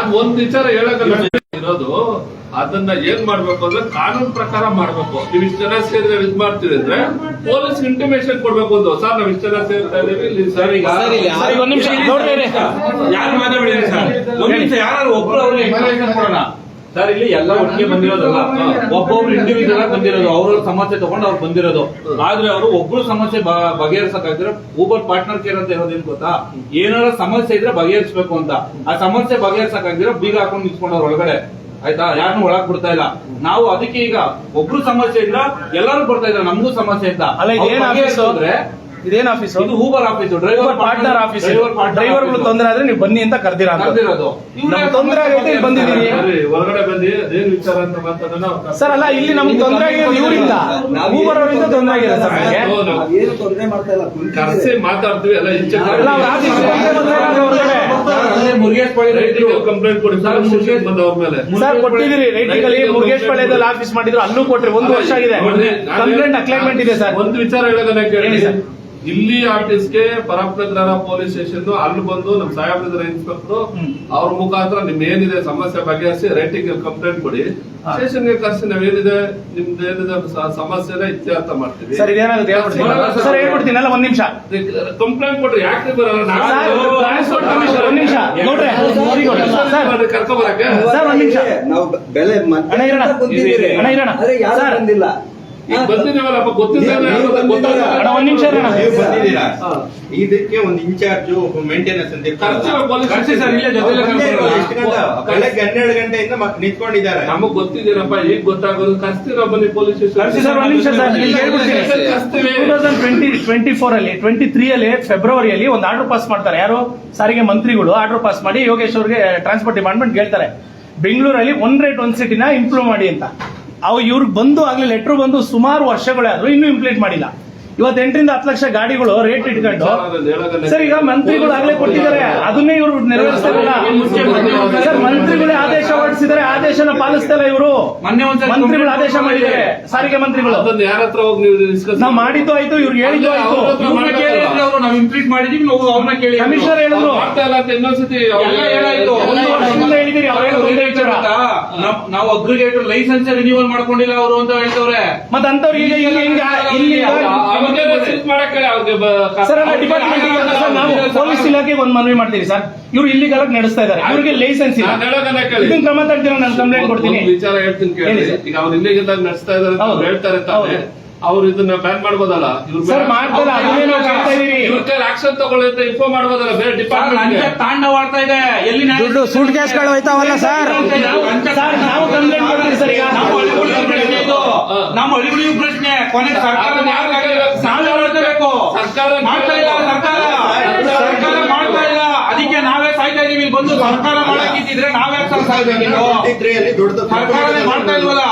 ನಾನ್ ಒಂದ್ ವಿಚಾರ ಹೇಳಕ್ ಇರೋದು, ಅದನ್ನ ಏನ್ ಮಾಡ್ಬೇಕು ಅಂದ್ರೆ ಕಾನೂನು ಪ್ರಕಾರ ಮಾಡ್ಬೇಕು. ನೀವು ಇಷ್ಟ ಜನ ಸೇರಿದ್ರೆ ಇದ್ ಮಾಡ್ತೀರಿ ಅಂದ್ರೆ ಪೊಲೀಸ್ ಇಂಟಿಮೇಷನ್ ಕೊಡ್ಬೇಕು. ಒಂದು ಸರ್ ನಾವ್ ಇಷ್ಟ ಜನ ಸೇರ್ತಾ ಇದೀವಿ ಸರ್, ಈಗ ಒಂದ್ ನಿಮಿಷ ಯಾರು ಮಾತಾಡಿದ್ರಿ ಸರ್, ಒಂದ್ ನಿಮಿಷ ಯಾರು ಒಬ್ರು ಅವ್ರಿಗೆ ಇನ್ಫಾರ್ಮೇಶನ್ ಕೊಡೋಣ ಸರ್. ಇಲ್ಲಿ ಎಲ್ಲ ಒಟ್ಟಿಗೆ ಬಂದಿರೋದಲ್ಲ, ಒಬ್ಬೊಬ್ರು ಇಂಡಿವಿಜುವಲ್ ಆಗಿ ಬಂದಿರೋದು, ಅವ್ರ ಸಮಸ್ಯೆ ತಗೊಂಡು ಅವ್ರು ಬಂದಿರೋದು. ಆದ್ರೆ ಅವರು ಒಬ್ರು ಸಮಸ್ಯೆ ಬಗೆಹರಿಸಕ್ಕಾಗಿದ್ರೆ ಊಬರ್ ಪಾರ್ಟ್ನರ್ ಕೇರ್ ಅಂತ ಇರೋದೇನ್ ಗೊತ್ತಾ, ಏನಾರ ಸಮಸ್ಯೆ ಇದ್ರೆ ಬಗೆಹರಿಸಬೇಕು ಅಂತ. ಆ ಸಮಸ್ಯೆ ಬಗೆಹರಿಸಕ್ಕಾಗಿದ್ರೆ ಬೀಗ ಹಾಕೊಂಡು ನಿಂತ್ಕೊಂಡವ್ರ ಒಳಗಡೆ, ಆಯ್ತಾ, ಯಾರನ್ನೂ ಒಳಗ್ ಬಿಡ್ತಾ ಇಲ್ಲ ನಾವು. ಅದಕ್ಕೆ ಈಗ ಒಬ್ರು ಸಮಸ್ಯೆ ಇದ್ರ ಎಲ್ಲರೂ ಬರ್ತಾ ಇದ್ದಾರೆ, ನಮಗೂ ಸಮಸ್ಯೆ ಇದ್ದ. ಇದೇನ್ ಆಫೀಸ್? ಇದು Uber office, driver partner office. ಡ್ರೈವರ್ಗಳು ತೊಂದರೆ ಆದ್ರೆ ನೀವು ಬನ್ನಿ ಅಂತ ಕರೆದಿರೋದು. ತೊಂದರೆ ಆಗೈತೆ ಬಂದಿದ್ದೀರಿ, ಹೊರಗಡೆ ಬಂದಿ ಅದೇನ್ ವಿಚಾರ ಅಂತ ಮಾತಾಡೋಣ ಸರ್. ಅಲ್ಲ, ಇಲ್ಲಿ ನಮ್ಗೆ ತೊಂದರೆ ಆಗಿರೋದು ಇವರಿಂದ, ಊಬರ್ ಅವರಿಂದ ತೊಂದರೆ ಆಗಿದೆ ಸರ್. ಏನು ತೊಂದರೆ ಮಾಡ್ತಾ ಇಲ್ಲ, ಕರ್ಸಿ ಮಾತಾಡ್ತೀವಿ ಎಲ್ಲ. ಮುರುಗೇಶ್ ಕಂಪ್ಲೇಂಟ್ ಕೊಡಿ ಸರ್, ಮುರುಗೇಶ್ ಬಂದವ್ರ ಮೇಲೆ ಸರ್ ಕೊಟ್ಟಿದ್ದೀರಿ. ರೈಟಿಂಗ್ ಅಲ್ಲಿ ಮುರುಗೇಶ್ ಪಾಳ್ಯದಲ್ಲಿ ಆಫೀಸ್ ಮಾಡಿದ್ರು, ಅಲ್ಲೂ ಕೊಟ್ರಿ. 1 ವರ್ಷ ಆಗಿದೆ, ಕಂಪ್ಲೇಂಟ್ ಅಕ್ಲೈನ್ಮೆಂಟ್ ಇದೆ ಸರ್. ಒಂದು ವಿಚಾರ ಹೇಳೋದನ್ನ ಕೇಳಿ, ಇಲ್ಲಿ ಆಫೀಸ್ಗೆ ಪರಪ್ಪನಗರ ಪೊಲೀಸ್ ಸ್ಟೇಷನ್ ಅಲ್ಲಿ ಬಂದು ನಮ್ ಸಾಹೇಬ್ರ ಇನ್ಸ್ಪೆಕ್ಟರ್ ಅವ್ರ ಮುಖಾಂತರ ನಿಮ್ ಏನಿದೆ ಸಮಸ್ಯೆ ಬಗೆಹರಿಸಿ ರೈಟಿಂಗ್ ಕಂಪ್ಲೇಂಟ್ ಕೊಡಿ. ಸ್ಟೇಷನ್ಗೆ ಕರ್ಸಿ ನಾವೇನಿದೆ ನಿಮ್ದು ಏನಿದೆ ಸಮಸ್ಯೆನ ಇತ್ಯರ್ಥ ಮಾಡ್ತೀವಿ ಸರ್. ಇದೇನಾಗುತ್ತೆ ಹೇಳ್ಬಿಡ್ತೀನಿ ಸರ್, ಹೇಳ್ಬಿಡ್ತೀನಲ್ಲ. 1 ನಿಮಿಷ ಕಂಪ್ಲೇಂಟ್ ಕೊಡ್ರಿ. ಯಾಕೆ ಬರಲ್ಲ? ಒಂದ್ ನಿಮಿಷ ನೋಡ್ರಿ ಕರ್ಕೊಬರಕ್ಕೆ ಸರ್, 1 ನಿಮಿಷ. ನಾವು ಬೆಲೆ ಅಣ್ಣ ಇರೋಣ ಸರ್ ಬಂದಿಲ್ಲ, ಈಗ ಬಂದಿದ್ದೀವಲ್ಲಪ್ಪ, ಗೊತ್ತಿಲ್ಲ. ಅಣ್ಣ 1 ನಿಮಿಷ ಇರೋಣ. ಬಂದಿದ್ದೀರಾ? ಇದಕ್ಕೆ ಒಂದು ಇನ್ಚಾರ್ಜ್ ಮೇಂಟೆನೆನ್ಸ್ ಅಂತ ಸರ್. ಇಲ್ಲೇ ಜೊತೆಲೆ ಬೆಳಗ್ಗೆ 12 ಗಂಟೆಯಿಂದ ನಿಂತ್ಕೊಂಡಿದ್ದಾರೆ. ನಮಗ್ ಗೊತ್ತಿದ್ದೀರಪ್ಪ, ಈಗ ಗೊತ್ತಾಗೋದು. ಕರ್ಸ್ತೀರ ಬನ್ನಿ ಪೊಲೀಸ್ ಸ್ಟೇಷನ್. ಸರ್ 1 ನಿಮಿಷ ಸರ್, ಇಲ್ಲಿ ಹೇಳ್ಬಿಡ್ತೀನಿ. 2024 ಅಲ್ಲಿ 23 ಅಲ್ಲಿ ಫೆಬ್ರವರಿಯಲ್ಲಿ ಒಂದು ಆರ್ಡರ್ ಪಾಸ್ ಮಾಡ್ತಾರೆ. ಯಾರು? ಸಾರಿಗೆ ಮಂತ್ರಿಗಳು ಆರ್ಡರ್ ಪಾಸ್ ಮಾಡಿ ಯೋಗೇಶ್ ಅವ್ರಿಗೆ ಟ್ರಾನ್ಸ್ಪೋರ್ಟ್ ಡಿಪಾರ್ಟ್ಮೆಂಟ್ ಹೇಳ್ತಾರೆ, ಬೆಂಗಳೂರಲ್ಲಿ 1 ರೇಟ್ 1 ಸಿಟಿನ ಇಂಪ್ರೂವ್ ಮಾಡಿ ಅಂತ. ಇವ್ರಿಗೆ ಬಂದು ಆಗ್ಲಿ ಲೆಟರ್ ಬಂದು ಸುಮಾರು ವರ್ಷಗಳೇ ಆದ್ರೂ ಇನ್ನೂ ಇಂಪ್ಲಿಮೆಂಟ್ ಮಾಡಿಲ್ಲ. ಇವತ್ತು 8 ರಿಂದ 10 ಲಕ್ಷ ಗಾಡಿಗಳು ರೇಟ್ ಇಟ್ಕೊಂಡು ಸರ್, ಈಗ ಮಂತ್ರಿಗಳು ಆಗ್ಲೇ ಕೊಟ್ಟಿದ್ದಾರೆ, ಅದನ್ನೇ ಇವರು ನೆರವೇರಿಸ್ತಾ ಇಲ್ಲ ಸರ್. ಮಂತ್ರಿಗಳೇ ಆದೇಶ ಹೊರಡಿಸಿದ್ದಾರೆ, ಆದೇಶನ ಪಾಲಿಸ್ತಾ ಇಲ್ಲ ಇವರು. ಮಂತ್ರಿಗಳು ಆದೇಶ ಮಾಡಿದ್ದಾರೆ, ಸಾರಿಗೆ ಮಂತ್ರಿಗಳು. ಯಾರ ಹತ್ರ ಹೋಗಿ ನೀವು ಡಿಸ್ಕಸ್ ನಾವು ಮಾಡಿದ್ದು ಆಯ್ತು, ಇವ್ರಿಗೆ ಹೇಳಿದ್ದು ಆಯ್ತು. ನಾವು ಇಂಪ್ಲೀಟ್ ಮಾಡಿದೀವಿ, ನಾವು ಅವ್ರನ್ನ ಕೇಳಿ. ಕಮಿಷನರ್ ಹೇಳಿದ್ರು ಮಾಡ್ತಾ ಇಲ್ಲ ಅಂತ ಇನ್ನೊಂದ್ಸತಿ ಹೇಳಾಯ್ತು. 1 ವರ್ಷದಿಂದ ಹೇಳಿದಿರಿ, ನಾವು ಅಗ್ರಿಗೇಟರ್ ಲೈಸೆನ್ಸ್ ರಿನ್ಯೂವಲ್ ಮಾಡ್ಕೊಂಡಿಲ್ಲ ಅವರು ಅಂತ ಹೇಳ್ತವ್ರೆ. ಮತ್ತೆ ಅಂತವ್ರು ಈಗ ಇಲ್ಲಿ ಸರ್ ಡಿಪಾರ್ಟ್ಮೆಂಟ್ ನಾವು ಪೊಲೀಸ್ ಇಲಾಖೆಗೆ ಒಂದು ಮನವಿ ಮಾಡ್ತೀವಿ ಸರ್. ಇವ್ರು ಇಲ್ಲಿಗಲ್ ನಡೆಸ್ತಾ ಇದ್ದಾರೆ, ಇವ್ರಿಗೆ ಲೈಸೆನ್ಸ್ ಇಲ್ಲ. ಇದನ್ನ ಕ್ರಮ ತಗ್ತೀರ, ನಾನು ಕಂಪ್ಲೇಂಟ್ ಕೊಡ್ತೀನಿ. ವಿಚಾರ ಹೇಳ್ತೀನಿ ಕೇಳಿ. ಈಗ ಅವ್ರು ಇಲ್ಲಿಗೆಲ್ಲ ನಡೆಸ್ತಾ ಇದಾರೆ ಅಂತ ಹೇಳ್ತಾರೆ ತಾನೆ, ಅವ್ರು ಇದನ್ನ ಬ್ಯಾನ್ ಮಾಡ್ಬೋದಲ್ಲ? ಸರ್ ಮಾಡ್ತಾರೆ, ಅದನ್ನೇ ನಾವು ಕೇಳ್ತಾ ಇದೀವಿ. ಇವ್ರ ಕೈಲಿ ಆಕ್ಷನ್ ತಗೊಳ್ಳಿ ಅಂತ ಇನ್ಫಾರ್ಮ್ ಮಾಡ್ಬೋದಲ್ಲ ಬೇರೆ ಡಿಪಾರ್ಟ್ಮೆಂಟ್? ತಾಂಡವಾಡ್ತಾ ಇದೆ. ಎಲ್ಲಿ ದುಡ್ಡು ಸೂಟ್ ಕೇಸ್ಗಳು ಹೋಯ್ತಾವಲ್ಲ ಸರ್. ನಾವು ಕಂಪ್ಲೇಂಟ್ ಮಾಡ್ತೀವಿ ಸರ್. ಈಗ ನಮ್ಮ ಅಳಿಗುಳಿಯು ಪ್ರಶ್ನೆ, ಕೊನೆ ಸರ್ಕಾರ ಮಾಡಬೇಕು. ಸರ್ಕಾರ ಮಾಡ್ತಾ ಇಲ್ಲ, ಸರ್ಕಾರ ಮಾಡ್ತಾ ಇಲ್ಲ. ಅದಕ್ಕೆ ನಾವೇ ಸಾಯ್ತಾ ಇದೀವಿ. ಬಂದು ಸರ್ಕಾರ ಮಾಡಕ್ಕಿದ್ರೆ ನಾವೇ ಸಾಯ್ಬೇಕು. ಸರ್ಕಾರನೇ ಮಾಡ್ತಾ ಇಲ್ವಲ್ಲ.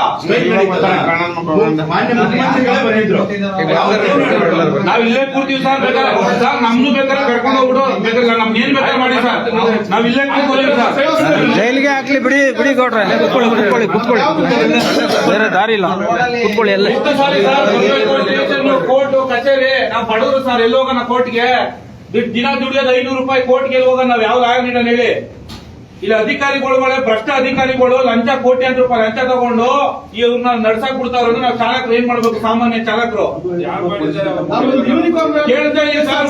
ನಾವ್ ಇಲ್ಲೇ ಕೂರ್ತೀವಿ ಸರ್. ಬೇಕಾದ್ರೆ ನಮ್ದು ಬೇಕಾದ್ರೆ ಕರ್ಕೊಂಡು ಹೋಗ್ಬಿಡು, ಬೇಕಾದ್ರೆ ನಮ್ಗೆ ಏನ್ ಬೇಕಾದ್ರೆ ಮಾಡಿ ಸರ್. ನಾವ್ ಇಲ್ಲೇ ಕೂತ್ಕೊಳ್ಳಿ ಸರ್. ಜೈಲಿಗೆ ಹಾಕ್ಲಿ, ಬಿಡಿ ಗೌಡ್ರೆ. ಕುತ್ಕೊಳ್ಳಿ, ಬೇರೆ ದಾರಿ ಇಲ್ಲ, ಕುತ್ಕೊಳ್ಳಿ. ಎಲ್ಲ ಕೋರ್ಟ್ ಕಚೇರಿ, ನಾವು ಬಡವರು ಸರ್. ಎಲ್ಲಿ ಹೋಗೋಣ ಕೋರ್ಟ್ಗೆ? ದಿನ ದುಡಿಯೋದು 500 ರೂಪಾಯಿ. ಕೋರ್ಟ್ಗೆ ಎಲ್ಲಿ ಹೋಗೋಣ? ನಾವ್ ಯಾವ ಲಾಗ ಹೇಳಿ? ಇಲ್ಲಿ ಅಧಿಕಾರಿಗಳು, ಭ್ರಷ್ಟ ಅಧಿಕಾರಿಗಳು ಲಂಚ, ಕೋಟ್ಯಾಂತರ ರೂಪಾಯಿ ಲಂಚ ತಗೊಂಡು ಇವ್ರನ್ನ ನಡ್ಸಕ್ ಬಿಡ್ತಾವ್ರೆ. ನಾವು ಚಾಲಕರು ಏನ್ ಮಾಡ್ಬೇಕು? ಸಾಮಾನ್ಯ ಚಾಲಕರು ಕೇಳ್ತಾ ಇದೀವಿ ಸರ್.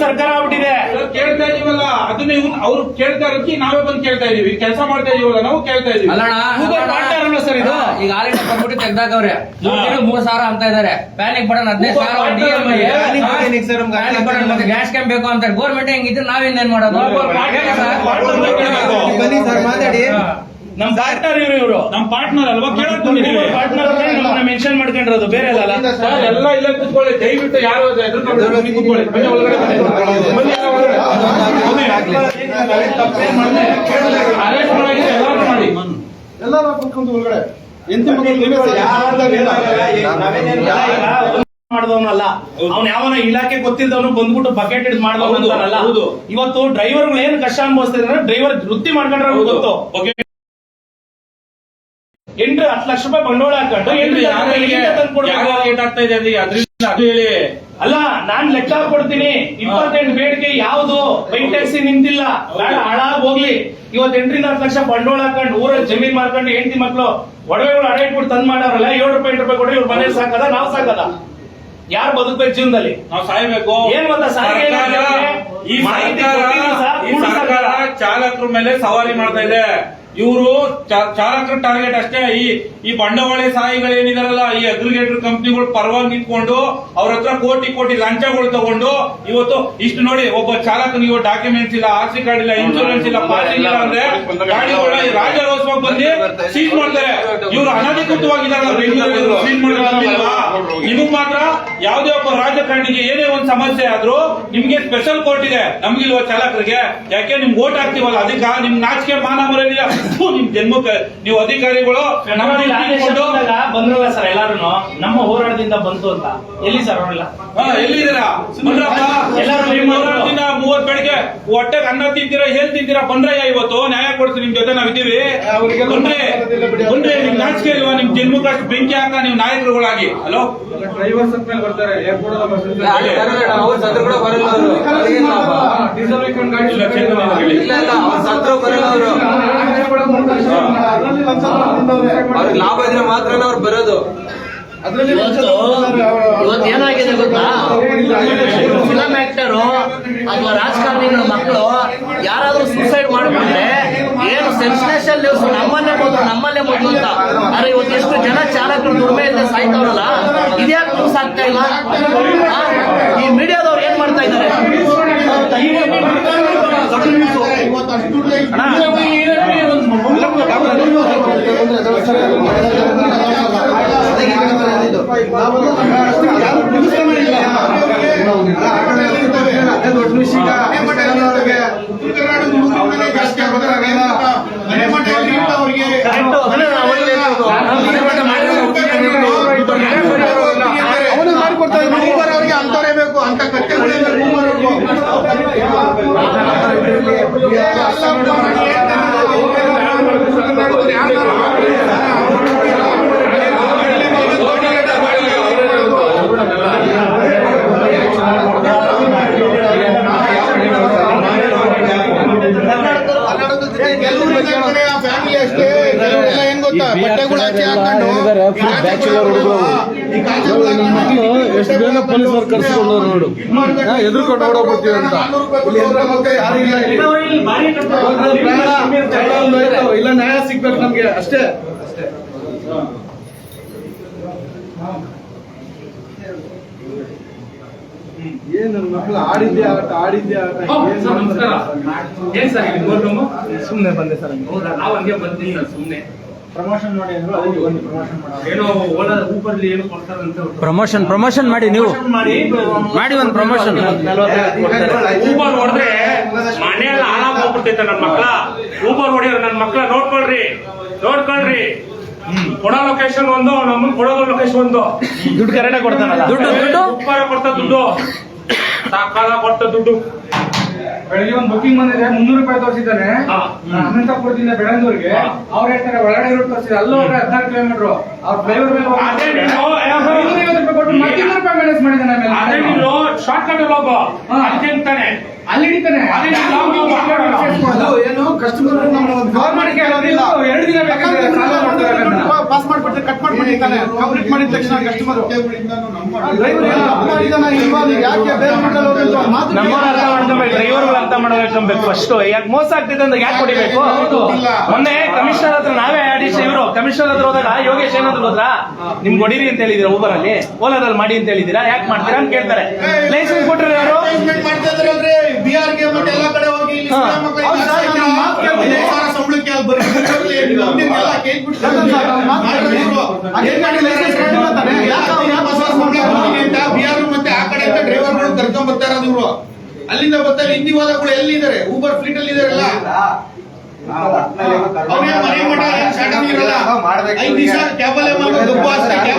ಸರ್ಕಾರ ಆಗ್ಬಿಟ್ಟಿದೆ, ಕೇಳ್ತಾ ಇದೀವಲ್ಲ. ಅದನ್ನ ಅವ್ರು ಕೇಳ್ತಾ ಇರೋದಕ್ಕೆ ನಾವೇ ಬಂದು ಕೇಳ್ತಾ ಇದೀವಿ. ಕೆಲಸ ಮಾಡ್ತಾ ಇದೀವಲ್ಲ, ನಾವು ಕೇಳ್ತಾ ಇದೀವಿ. ಸರ್. ಇದು ಈಗ ಆಲ್ರೆಡಿ ಬಂದ್ಬಿಟ್ಟು ತೆಗ್ದಾಕವ್ರೆ. 3,000 ಅಂತ ಇದಾರೆ. ಪ್ಯಾನಿಕ್ ಬಟನ್ 15,000 ಮತ್ತೆ ಗ್ಯಾಸ್ ಕ್ಯಾಂಪ್ ಬೇಕು ಅಂತಾರೆ. ಗೌರ್ಮೆಂಟ್ ಹೆಂಗಿದ್ರೆ ನಾವೇನೇನ್ ಮಾಡೋದು? ಬನ್ನಿ ಸರ್ ಮಾತಾಡಿ. ನಮ್ ಪಾರ್ಟ್ನರ್ ಇವರು ನಮ್ ಪಾರ್ಟ್ನರ್ ಅಲ್ವಾ? ಪಾರ್ಟ್ನರ್ ನಮ್ಮನ್ನ ಮೆನ್ಷನ್ ಮಾಡ್ಕೊಂಡಿರೋದು, ಬೇರೆ ಅಲ್ಲ ಸರ್. ಎಲ್ಲ ಇಲ್ಲ ಕೂತ್ಕೊಳ್ಳಿ ದಯವಿಟ್ಟು. ಯಾರು ಕೂತ್ಕೊಳ್ಳಿ, ಬನ್ನಿ ಒಳಗಡೆ ಅರೆಸ್ಟ್ ಮಾಡಾಗಿದೆ. ಎಲ್ಲರೂ ಮಾಡಿ, ಎಲ್ಲರೂ ಕುತ್ಕೊಂಡು ಒಳಗಡೆ ಮಾಡಿದವನಲ್ಲ ಅವ್ನು. ಯಾವನ ಇಲಾಖೆ ಗೊತ್ತಿದ್ದವನು ಬಂದ್ಬಿಟ್ಟು ಬಕೆಟ್ ಹಿಡಿದು ಮಾಡಿದವನಲ್ಲ. ಇವತ್ತು ಡ್ರೈವರ್ಗಳು ಏನು ಕಷ್ಟ ಅನುಭವಿಸ್ತಿದ್ರೆ ಡ್ರೈವರ್ ವೃತ್ತಿ ಮಾಡ್ಕೊಂಡ್ರೆ ಗೊತ್ತು. 8-10 ಲಕ್ಷ ರೂಪಾಯಿ ಬಂಡವಾಳ ಹಾಕೊಂಡು ಆಗ್ತಾ ಇದೆ. ಅದರಿಂದ ಅದು ಹೇಳಿ ಅಲ್ಲ ನಾನ್ ಲೆಕ್ಕ ಕೊಡ್ತೀನಿ 28 ಬೇಡಿಕೆ ಯಾವ್ದು ಬೈಕ್ ಟ್ಯಾಕ್ಸಿ ನಿಂತಿಲ್ಲ ಬೇಡ ಹಾಳಾಗ್ ಹೋಗ್ಲಿ. ಇವತ್ತು 8 ಲಕ್ಷ ಬಂಡವಾಳ ಹಾಕೊಂಡು ಊರಲ್ಲಿ ಜಮೀನ್ ಮಾಡ್ಕೊಂಡು ಹೆಂಡತಿ ಮಕ್ಳು ಒಡವೆಗಳು ಅಡ ಇಟ್ಬಿಟ್ಟು ತಂದ್ ಮಾಡವ್ರಲ್ಲ 7 ರೂಪಾಯಿ 8 ರೂಪಾಯಿ ಕೊಡ್ರಿ ಇವ್ರ ಮನೆ ಸಾಕದ ನಾವ್ ಸಾಕದ ಯಾರು ಬದುಕ್ಬೇಕು ಜೀವನದಲ್ಲಿ? ನಾವು ಸಾಯ್ಬೇಕು. ಏನ್ ಗೊತ್ತಾ ಸಾರಿಗೆ ಈ ಸರ್ಕಾರ ಚಾಲಕರ ಮೇಲೆ ಸವಾರಿ ಮಾಡ್ತಾ ಇದೆ. ಇವರು ಚಾಲಕರ ಟಾರ್ಗೆಟ್ ಅಷ್ಟೇ. ಈ ಬಂಡವಾಳ ಸಾಯಿಗಳೇನಿದಾರಲ್ಲ, ಈ ಅಗ್ರಿಗೇಟರ್ ಕಂಪ್ನಿಗಳು ಪರವಾಗಿ ನಿಂತ್ಕೊಂಡು ಅವ್ರ ಹತ್ರ ಕೋಟಿ ಕೋಟಿ ಲಂಚಗಳು ತಗೊಂಡು ಇವತ್ತು ಇಷ್ಟು ನೋಡಿ, ಒಬ್ಬ ಚಾಲಕನಿಗೆ ಡಾಕ್ಯುಮೆಂಟ್ಸ್ ಇಲ್ಲ, RC ಕಾರ್ಡ್ ಇಲ್ಲ, ಇನ್ಶೂರೆನ್ಸ್ ಇಲ್ಲ, ಪಾಸಿಂಗ್ ಇಲ್ಲ ಅಂದ್ರೆ ಗಾಡಿಗಳ ರಾಜರೋತ್ಸವ ಬಂದು ಸೀಸ್ ಮಾಡ್ತಾರೆ. ಇವರು ಅನಧಿಕೃತವಾಗಿದ್ದಾರಲ್ಲ ಬೆಂಗಳೂರಲ್ಲಿ ಸೀಸ್ ಮಾಡೋದಿಲ್ವಾ? ನಿಮಗ್ ಮಾತ್ರ ಯಾವುದೇ ಒಬ್ಬ ರಾಜಕಾರಣಿಗೆ ಏನೇ ಒಂದು ಸಮಸ್ಯೆ ಆದ್ರೂ ನಿಮ್ಗೆ ಸ್ಪೆಷಲ್ ಕೋರ್ಟ್ ಇದೆ, ನಮ್ಗಿಲ್ವ ಚಾಲಕರಿಗೆ? ಯಾಕೆ ನಿಮ್ಗೆ ಓಟ್ ಹಾಕ್ತಿವಲ್ಲ ಅದಕ್ಕ ನಿಮ್ ನಾಚಿಕೆ ಮಾನ ಮರ್ಯಾದಿಲ್ಲ ನಿಮ್ ಜನ್ಮಕ್ಕೆ. ನೀವು ಅಧಿಕಾರಿಗಳು ಬಂದ್ರಲ್ಲ ಸರ್ ಎಲ್ಲಾರು ನಮ್ಮ ಹೋರಾಟದಿಂದ ಬಂತು ಅಂತ. ಎಲ್ಲಿ ಸರ್ ಅವರೆಲ್ಲ ಎಲ್ಲಿದ್ದೀರಾ? ಎಲ್ಲರೂ 30 ಬೆಳಿಗ್ಗೆ ಹೊಟ್ಟೆಗೆ ಅನ್ನ ತಿಂತೀರಾ, ಹೇಲ್ ತಿಂತೀರಾ? ಬಂದ್ರಯ್ಯ ಇವತ್ತು ನ್ಯಾಯ ಕೊಡ್ತೀವಿ, ನಿಮ್ ಜೊತೆ ನಾವಿದ್ದೀವಿ. ಬಂದ್ರೆ ನಿಮ್ ನಾಚಿಕೆ ಇಲ್ವಾ? ನಿಮ್ ಜನ್ಮಕ್ಕೆ ಅಷ್ಟು ಬೆಂಕಿ ಹಾಕ ನೀವು ನಾಯಕರುಗಳಾಗಿ. ಹಲೋ ಡ್ರೈವರ್ಸ್ ಮೇಲೆ ಬರ್ತಾರೆ, ಏರ್ಪೋರ್ಟ್ ಅವ್ರ ಸತ್ರ ಕೂಡ ಬರಲ್ಲ ಅವರು. ಡೀಸೆಲ್ ಹಾಕೊಂಡು ಗಾಡಿ ಇಲ್ಲ, ಇಲ್ಲ ಅವ್ರ ಸತ್ರ ಬರಲ್ಲ ಅವರು. ಅವ್ರಿಗೆ ಲಾಭ ಇದ್ರೆ ಮಾತ್ರ ಅವ್ರು ಬರೋದು. ಇವತ್ತು ಏನಾಗಿದೆ ಗೊತ್ತಾ, ಫಿಲಂ ಆಕ್ಟರು ಅಥವಾ ರಾಜಕಾರಣಿಗಳ ಮಕ್ಕಳು ಯಾರಾದ್ರೂ ಸೂಸೈಡ್ ಮಾಡ್ಕೊಂಡ್ರೆ ಏನು ಸೆನ್ಸೇಷನ್ ನ್ಯೂಸ್ ನಮ್ಮಲ್ಲೇ ಮೊದಲು ಅಂತ. ಆದ್ರೆ ಇವತ್ತು ಎಷ್ಟು ಜನ ಚಾಲಕರು ದುರ್ಮೆಯಿಂದ ಸಾಯ್ತವ್ರಲ್ಲ, ಇದ್ಯಾಕೆ ನ್ಯೂಸ್ ಆಗ್ತಾ ಇಲ್ಲ? ಈ ಮೀಡಿಯಾದವ್ರು ಏನ್ ಮಾಡ್ತಾ ಇದ್ದಾರೆ? ದೊಡ್ಡ ವಿಷಯ ಮಾಡಿಕೊಡ್ತಾರೆ. ಅವ್ರಿಗೆ ಅಂತವರೇ ಬೇಕು ಅಂತ ಫ್ಯಾಮಿಲಿ ಅಷ್ಟೇ. ಕೆಲವರೆಲ್ಲ ಏನ್ ಗೊತ್ತಾ, ಬಟ್ಟೆಗಳು ಆಚೆ ಹಾಕೊಂಡು ಎಷ್ಟು ಬೇಗ ಪೊಲೀಸರು ಕರ್ಸ್ಕೊಂಡು ನೋಡು, ಎದುರ್ಕೊಂಡು ಓಡೋಗ್ಬಿಡ್ತೀವಿ ಅಂತ. ಇಲ್ಲ ನ್ಯಾಯ ಸಿಗ್ಬೇಕು ನಮ್ಗೆ ಅಷ್ಟೇ. ಏನ್ ನನ್ನ ಮಕ್ಕಳು ಆಡಿದ್ದೆ ಆಟ ನಮಸ್ಕಾರ. ಏನ್ ಸರ್ ಸುಮ್ನೆ ಬಂದೆ ಸರ್. ಹೌದಾ? ನಾವ್ ಹಂಗೆ ಬಂದಿಲ್ಲ ಸುಮ್ನೆ. ಪ್ರಮೋಷನ್ ಮಾಡಿ ಅಂದ್ರು, ಅದಕ್ಕೆ ಒಂದು ಪ್ರಮೋಷನ್ ಮಾಡೋದು. ಏನೋ ಓಲಾ ಊಬರ್ಲಿ ಏನು ಕೊಡ್ತಾರಂತ ಪ್ರಮೋಷನ್ ಮಾಡಿ ನೀವು ಮಾಡಿ ಒಂದು ಪ್ರಮೋಷನ್. ಊಬರ್ ಹೊಡೆದ್ರೆ ಮನೆಯಲ್ಲ ಹಾಳಾಗ್ ಹೋಗ್ಬಿಡ್ತೈತೆ ನನ್ನ ಮಕ್ಳ. ಊಬರ್ ಹೊಡೆಯೋರು ನನ್ನ ಮಕ್ಳ ನೋಡ್ಕೊಳ್ರಿ. ಕೊಡೋ ಲೊಕೇಶನ್ ಒಂದು, ನಮ್ಮನ್ ಕೊಡೋದು ಲೊಕೇಶನ್ ಒಂದು. ದುಡ್ಡು ಕರೆಕ್ಟ್ ಕೊಡ್ತಾನಲ್ಲ, ದುಡ್ಡು ಉಪ್ಪಾರ ಕೊಡ್ತಾ ದುಡ್ಡು ಸಾಕಾಲ ಕೊಡ್ತ ದುಡ್ಡು. ಬೆಳಗ್ಗೆ ಒಂದು ಬುಕಿಂಗ್ ಬಂದಿದೆ, 300 ರೂಪಾಯಿ ತೋರಿಸಿದ್ದಾನೆ ಅನಂತಪುರದಿಂದ ಬೆಳಂದೂರಿಗೆ. ಅವ್ರು ಹೇಳ್ತಾರೆ ಒಳಗಡೆ ರೂಟ್ ತೋರಿಸಿದೆ, ಅಲ್ಲೂ 16 ಕಿಲೋಮೀಟರ್. ಅವ್ರ ಡ್ರೈವರ್ ಮೇಲೆ 250 ರೂಪಾಯಿ ಕೊಟ್ಟು 200 ರೂಪಾಯಿ ಮ್ಯಾನೇಜ್ ಮಾಡಿದ್ದಾನೆ. ಅದೇ ನೀನು ಶಾರ್ಟ್ ಕಟ್ ಹೋಗೋ ತಾನೆ, ಅಲ್ಲಿ ಹಿಡಿತಾನೆ. ಏನು ಕಸ್ಟಮರ್ ಗವರ್ಮೆಂಟ್ಗೆ 2 ದಿನ ಬೇಕಾದ್ರೆ ಪಾಸ್ ಮಾಡ್ಬಿಡ್ತಾರೆ, ಕಟ್ ಮಾಡ್ಬಿಟ್ಟಿರ್ತಾನೆ. ಕಂಪ್ಲೀಟ್ ಮಾಡಿದ ತಕ್ಷಣ ಕಸ್ಟಮರ್ ಡ್ರೈವರ್ಗಳು ಅರ್ಥ ಮಾಡಬೇಕು ಫಸ್ಟ್. ಯಾಕೆ ಮೋಸ ಆಗ್ತಿದೆ ಅಂತ ಯಾಕೆ ಹೊಡಿಬೇಕು? ಮೊನ್ನೆ ಕಮಿಷನರ್ ಹತ್ರ ನಾವೇ ಆಡಿಸಿ, ಇವರು ಕಮಿಷನರ್ ಹತ್ರ ಹೋದಾಗ ಯೋಗೇಶ್ ಏನಾದ್ರು ಹೋದ್ರ ನಿಮ್ಗೆ ಹೊಡಿರಿ ಅಂತ ಹೇಳಿದಿರಾ, ಊಬರ್ ಅಲ್ಲಿ ಓಲಾದಲ್ಲಿ ಮಾಡಿ ಅಂತ ಹೇಳಿದಿರಾ, ಯಾಕೆ ಮಾಡ್ತೀರಾ ಅಂತ ಕೇಳ್ತಾರೆ. ಲೈಸೆನ್ಸ್ ಕೊಟ್ಟರೆ ಯಾರು? ಬಿಹಾರ್ಗೆ ಮತ್ತೆ ಎಲ್ಲ ಕಡೆ ಹೋಗಿ ಸಂಬಳಕ್ಕೆ ಬಿಹಾರ್ ಮತ್ತೆ ಆ ಕಡೆ ಡ್ರೈವರ್ಗಳು ಕರ್ಕೊಂಡ್ ಬರ್ತಾ ಇರೋದು ಇವರು. ಅಲ್ಲಿಂದ ಬರ್ತಾರೆ, ಹಿಂದಿ ಹೋದಗಳು ಎಲ್ಲಿದ್ದಾರೆ? ಊಬರ್ ಫ್ಲೀಟ್ ಅಲ್ಲಿ ಇದಾರಲ್ಲ, ಅವ್ರೇನ್ ಮನೆ ಮಠ ಏನ್ ಶಾಟನ್ ಇರಲ್ಲ. 5 ದಿವಸ ಕ್ಯಾಬಲ್ಲೇ ಮಾಡ್ಕೊಂಡು ಗಬ್ಬು ಹಾಸ್ತಾರೆ.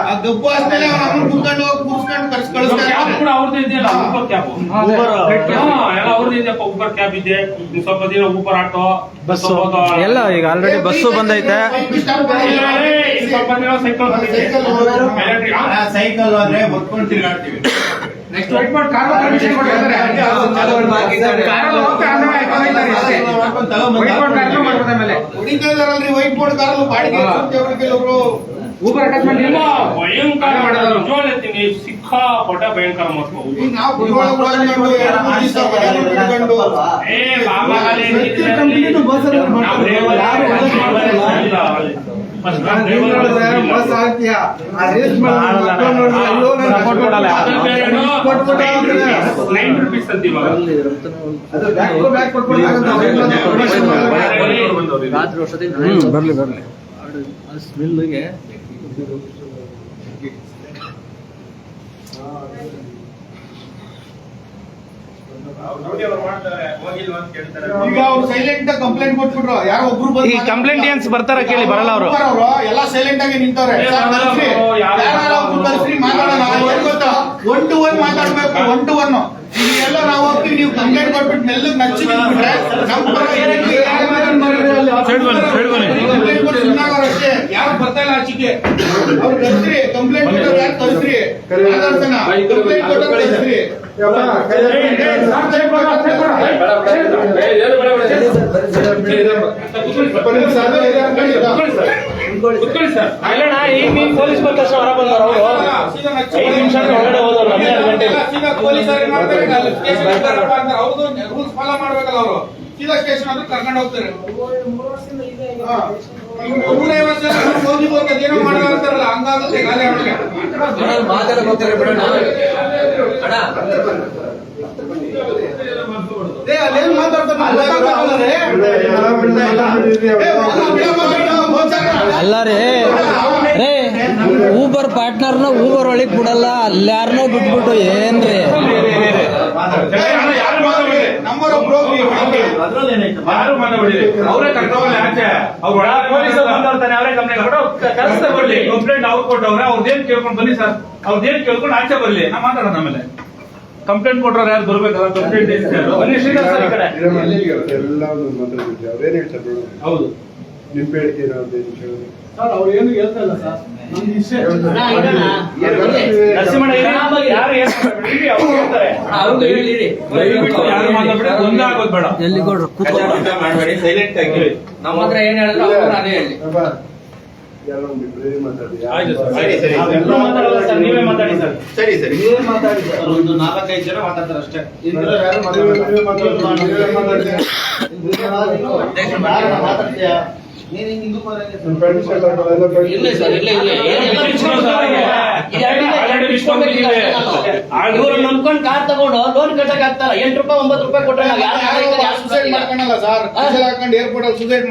ಆ ಗಬ್ಬು ಹಾಸ್ಮೇಲೆ ಅವ್ರ ಅಮ್ಮನ್ ಕುತ್ಕೊಂಡು ಹೋಗಿ ಕೂರ್ಸ್ಕೊಂಡು ಕಳಿಸ್ತಾರೆ. ಅವ್ರದ್ದು ಇದೆಯಲ್ಲ ಊಬರ್ ಕ್ಯಾಬ್, ಎಲ್ಲ ಅವ್ರದ್ದು ಇದೆಯಪ್ಪ. ಊಬರ್ ಕ್ಯಾಬ್ ಇದೆ, ಸ್ವಲ್ಪ ದಿನ ಊಬರ್ ಆಟೋ, ಬಸ್ ಎಲ್ಲ ಈಗ ಆಲ್ರೆಡಿ ಬಸ್ಸು ಬಂದೈತೆ. ಸ್ವಲ್ಪ ದಿನ ಸೈಕಲ್ ಸೈಕಲ್ ಹೋದ್ರೆ ಹೊತ್ಕೊಂಡು ತಿರುಗಾಡ್ತೀವಿ. Next white board car permission ಕೊಟ್ಟಿದ್ದಾರೆ. ಕಾರಲ್ಲಿ ಹೋಗ್ತಾ ಆಮೇಲೆ ಹಾಕ್ಕೊಂಡಿದ್ದಾರೆ ಅಷ್ಟೇ. ವೈಟ್ ಬೋರ್ಡ್ ಕಾರ್ ಮಾಡ್ಬೋದು ಆಮೇಲೆ. ಉಳಿತಾರಲ್ರಿ ವೈಟ್ ಬೋರ್ಡ್ ಕಾರಲ್ಲಿ ಬಾಡಿಗೆ ಕೆಲವರು ಊಬರ್ ಅಟ್ಯಾಚ್ಮೆಂಟ್ ಇಲ್ಲ. ಭಯಂಕರ ನಿಜವಾಗ್ಲೂ ಹೇಳ್ತೀನಿ, ಸಿಕ್ಕಾಪಟ್ಟೆ ಭಯಂಕರ ಮಕ್ಕಳು. ನಾವು ₹9 ಅಂತ ಇವಾಗ. ಬರ್ಲಿ ಬರ್ಲಿ. ಈಗ ಅವ್ರು ಸೈಲೆಂಟ್ ಕಂಪ್ಲೇಂಟ್ ಕೊಟ್ಬಿಟ್ರು. ಯಾರೋ ಒಬ್ರು ಈ ಕಂಪ್ಲೇಂಟಿಯನ್ಸ್ ಬರ್ತಾರ ಕೇಳಿ, ಬರಲ್ಲ ಅವರು. ಎಲ್ಲ ಸೈಲೆಂಟ್ ಆಗಿ ನಿಂತವ್ರೆ. ಮಾತಾಡೋಣ. ಏನ್ ಗೊತ್ತಾ, 1 to 1 ಮಾತಾಡ್ಬೇಕು. 1 to 1 ಎಲ್ಲ ನಾವು ಹೋಗ್ತೀವಿ. ನೀವು ಕಂಪ್ಲೇಂಟ್ ಕೊಟ್ಬಿಟ್ಟು ಮೆಲ್ಲಗ್ ನಚ್ಚಿ ನಿಂತ್ಬಿಟ್ರೆ ನಮ್ ಪರ ಅಷ್ಟೇ. ಯಾರು ಬರ್ತಾ ಇಲ್ಲ ಆಚೆಗೆ. ಅವ್ರು ಕರ್ಸ್ರಿ, ಕಂಪ್ಲೇಂಟ್ ಕೊಟ್ಟವ್ರು ಯಾರು ಕರ್ಸ್ರಿ, ಮಾತಾಡ್ಸೋಣ. ಕಂಪ್ಲೇಂಟ್ ಕೊಟ್ಟವ್ರು ಕರ್ಸ್ರಿ. ಅಲ್ಲಣ್ಣ, ಈಗ ನೀನ್ ಪೊಲೀಸ್ ಬಂದ ತಕ್ಷಣ ಹೊರ ಬಂದವ್ರು ಅವರು 5 ನಿಮಿಷ ಒಳಗಡೆ ಹೋದವ್ರು 12 ಗಂಟೆಗೆ. ಅವ್ರದ್ದು ರೂಲ್ಸ್ ಫಾಲೋ ಮಾಡ್ಬೇಕಲ್ಲ ಅವರು. ಸೀದಾ ಸ್ಟೇಷನ್ ಅಂದ್ರೆ ಕರ್ಕೊಂಡು ಹೋಗ್ತಾರೆ. 150 ಏನೋ ಮಾಡ್ತಾರಲ್ಲ, ಹಂಗಾಗುತ್ತೆ ಗಾಲಿ ಅವ್ರಿಗೆ. ಅಲ್ಲೇನು ಮಾತಾಡ್ತಾರೆ ಅಲ್ಲ ರೇ ಊಬರ್ ಪಾರ್ಟ್ನರ್ನ ಊಬರ್ ಒಳಗ್ ಬಿಡಲ್ಲ, ಅಲ್ಲಾರನೋ ಬಿಟ್ಬಿಟ್ಟು ಏನ್ರಿ ಯಾರು ಮಾತಾಡ್ಬಿಡಿ, ಅವರೇ ಕರ್ಕೊಂಡ್ಬರ್ಲಿ ಆಚೆ. ಪೊಲೀಸರು ಬಂದವ್ರ್ತಾನೆ, ಅವರೇ ಕಂಪ್ಲೇಂಟ್ ಕೊಟ್ಟು ಕಳಿಸ್ತಾ ಬರ್ಲಿ. ಕಂಪ್ಲೇಂಟ್ ಅವ್ರು ಕೊಟ್ಟವ್ರೆ, ಅವ್ರದ್ದೇನ್ ಕೇಳ್ಕೊಂಡು ಬನ್ನಿ ಸರ್, ಅವ್ರದ್ದೇನ್ ಕೇಳ್ಕೊಂಡು ಆಚೆ ಬರ್ಲಿ, ನಾ ಮಾತಾಡೋಣ ಆಮೇಲೆ. ಕಂಪ್ಲೇಂಟ್ ಕೊಟ್ಟವ್ರು ಯಾರು ಬರ್ಬೇಕಲ್ಲ, ಕಂಪ್ಲೇಂಟ್ ಬನ್ನಿ ಶ್ರೀಧರ್ ಸರ್ ಈ ಕಡೆ. ಹೌದು, ನಿಮ್ ಬೇಡಿಕೆ ಸರ್ ಅವ್ರು ಏನು ಹೇಳ್ತಾ ಇಲ್ಲ ಸರ್. ನರಸಿಂಹಣ್ಣ ಯಾರು ಏನ್ ಮಾತಾಡ್ಬೇಡಿ, ಅವ್ರು ಹೇಳ್ತಾರೆ. ದಯವಿಟ್ಟು ಯಾರು ಮಾತಾಡ್ಬೇಡಿ, ಗೊಂದಲ ಆಗೋದು ಬೇಡ. ಎಲ್ಲಿ ಕೊಡ್ರು ಮಾಡಬೇಡಿ, ಸೈಲೆಂಟ್ ಆಗಿ. ನಮ್ಮ ಹತ್ರ ಏನ್ ಹೇಳಿದ್ರು ಅವ್ರು ಅದೇ ಹೇಳಿ. ಆಯ್ತು ಸರ್, ಸರಿ, ಸರಿ. ಎಲ್ಲರೂ ಮಾತಾಡಲ್ಲ ಸರ್, ನೀವೇ ಮಾತಾಡಿ ಸರ್. ಸರಿ ಸರಿ. ಒಂದು 4-5 ಜನ ಮಾತಾಡ್ತಾರೆ ಅಷ್ಟೇ. ಇಲ್ಲ ಸರ್, ಇಲ್ಲ ಇವ್ರು ನಂಬ್ಕೊಂಡು ಕಾರ್ ತಗೊಂಡು ಲೋನ್ ಕಟ್ಟಕ್ ಆಗ್ತಾರ. ₹8 ₹9 ಕೊಟ್ರೆ ನಾವು ಯಾರು ಸುಸೈಡ್ ಮಾಡ್ಕೊಳಲ್ಲ ಸರ್. ಡೀಸೆಲ್ ಹಾಕೊಂಡು ಏರ್ಪೋರ್ಟ್ ಅಲ್ಲಿ ಸುಸೈಡ್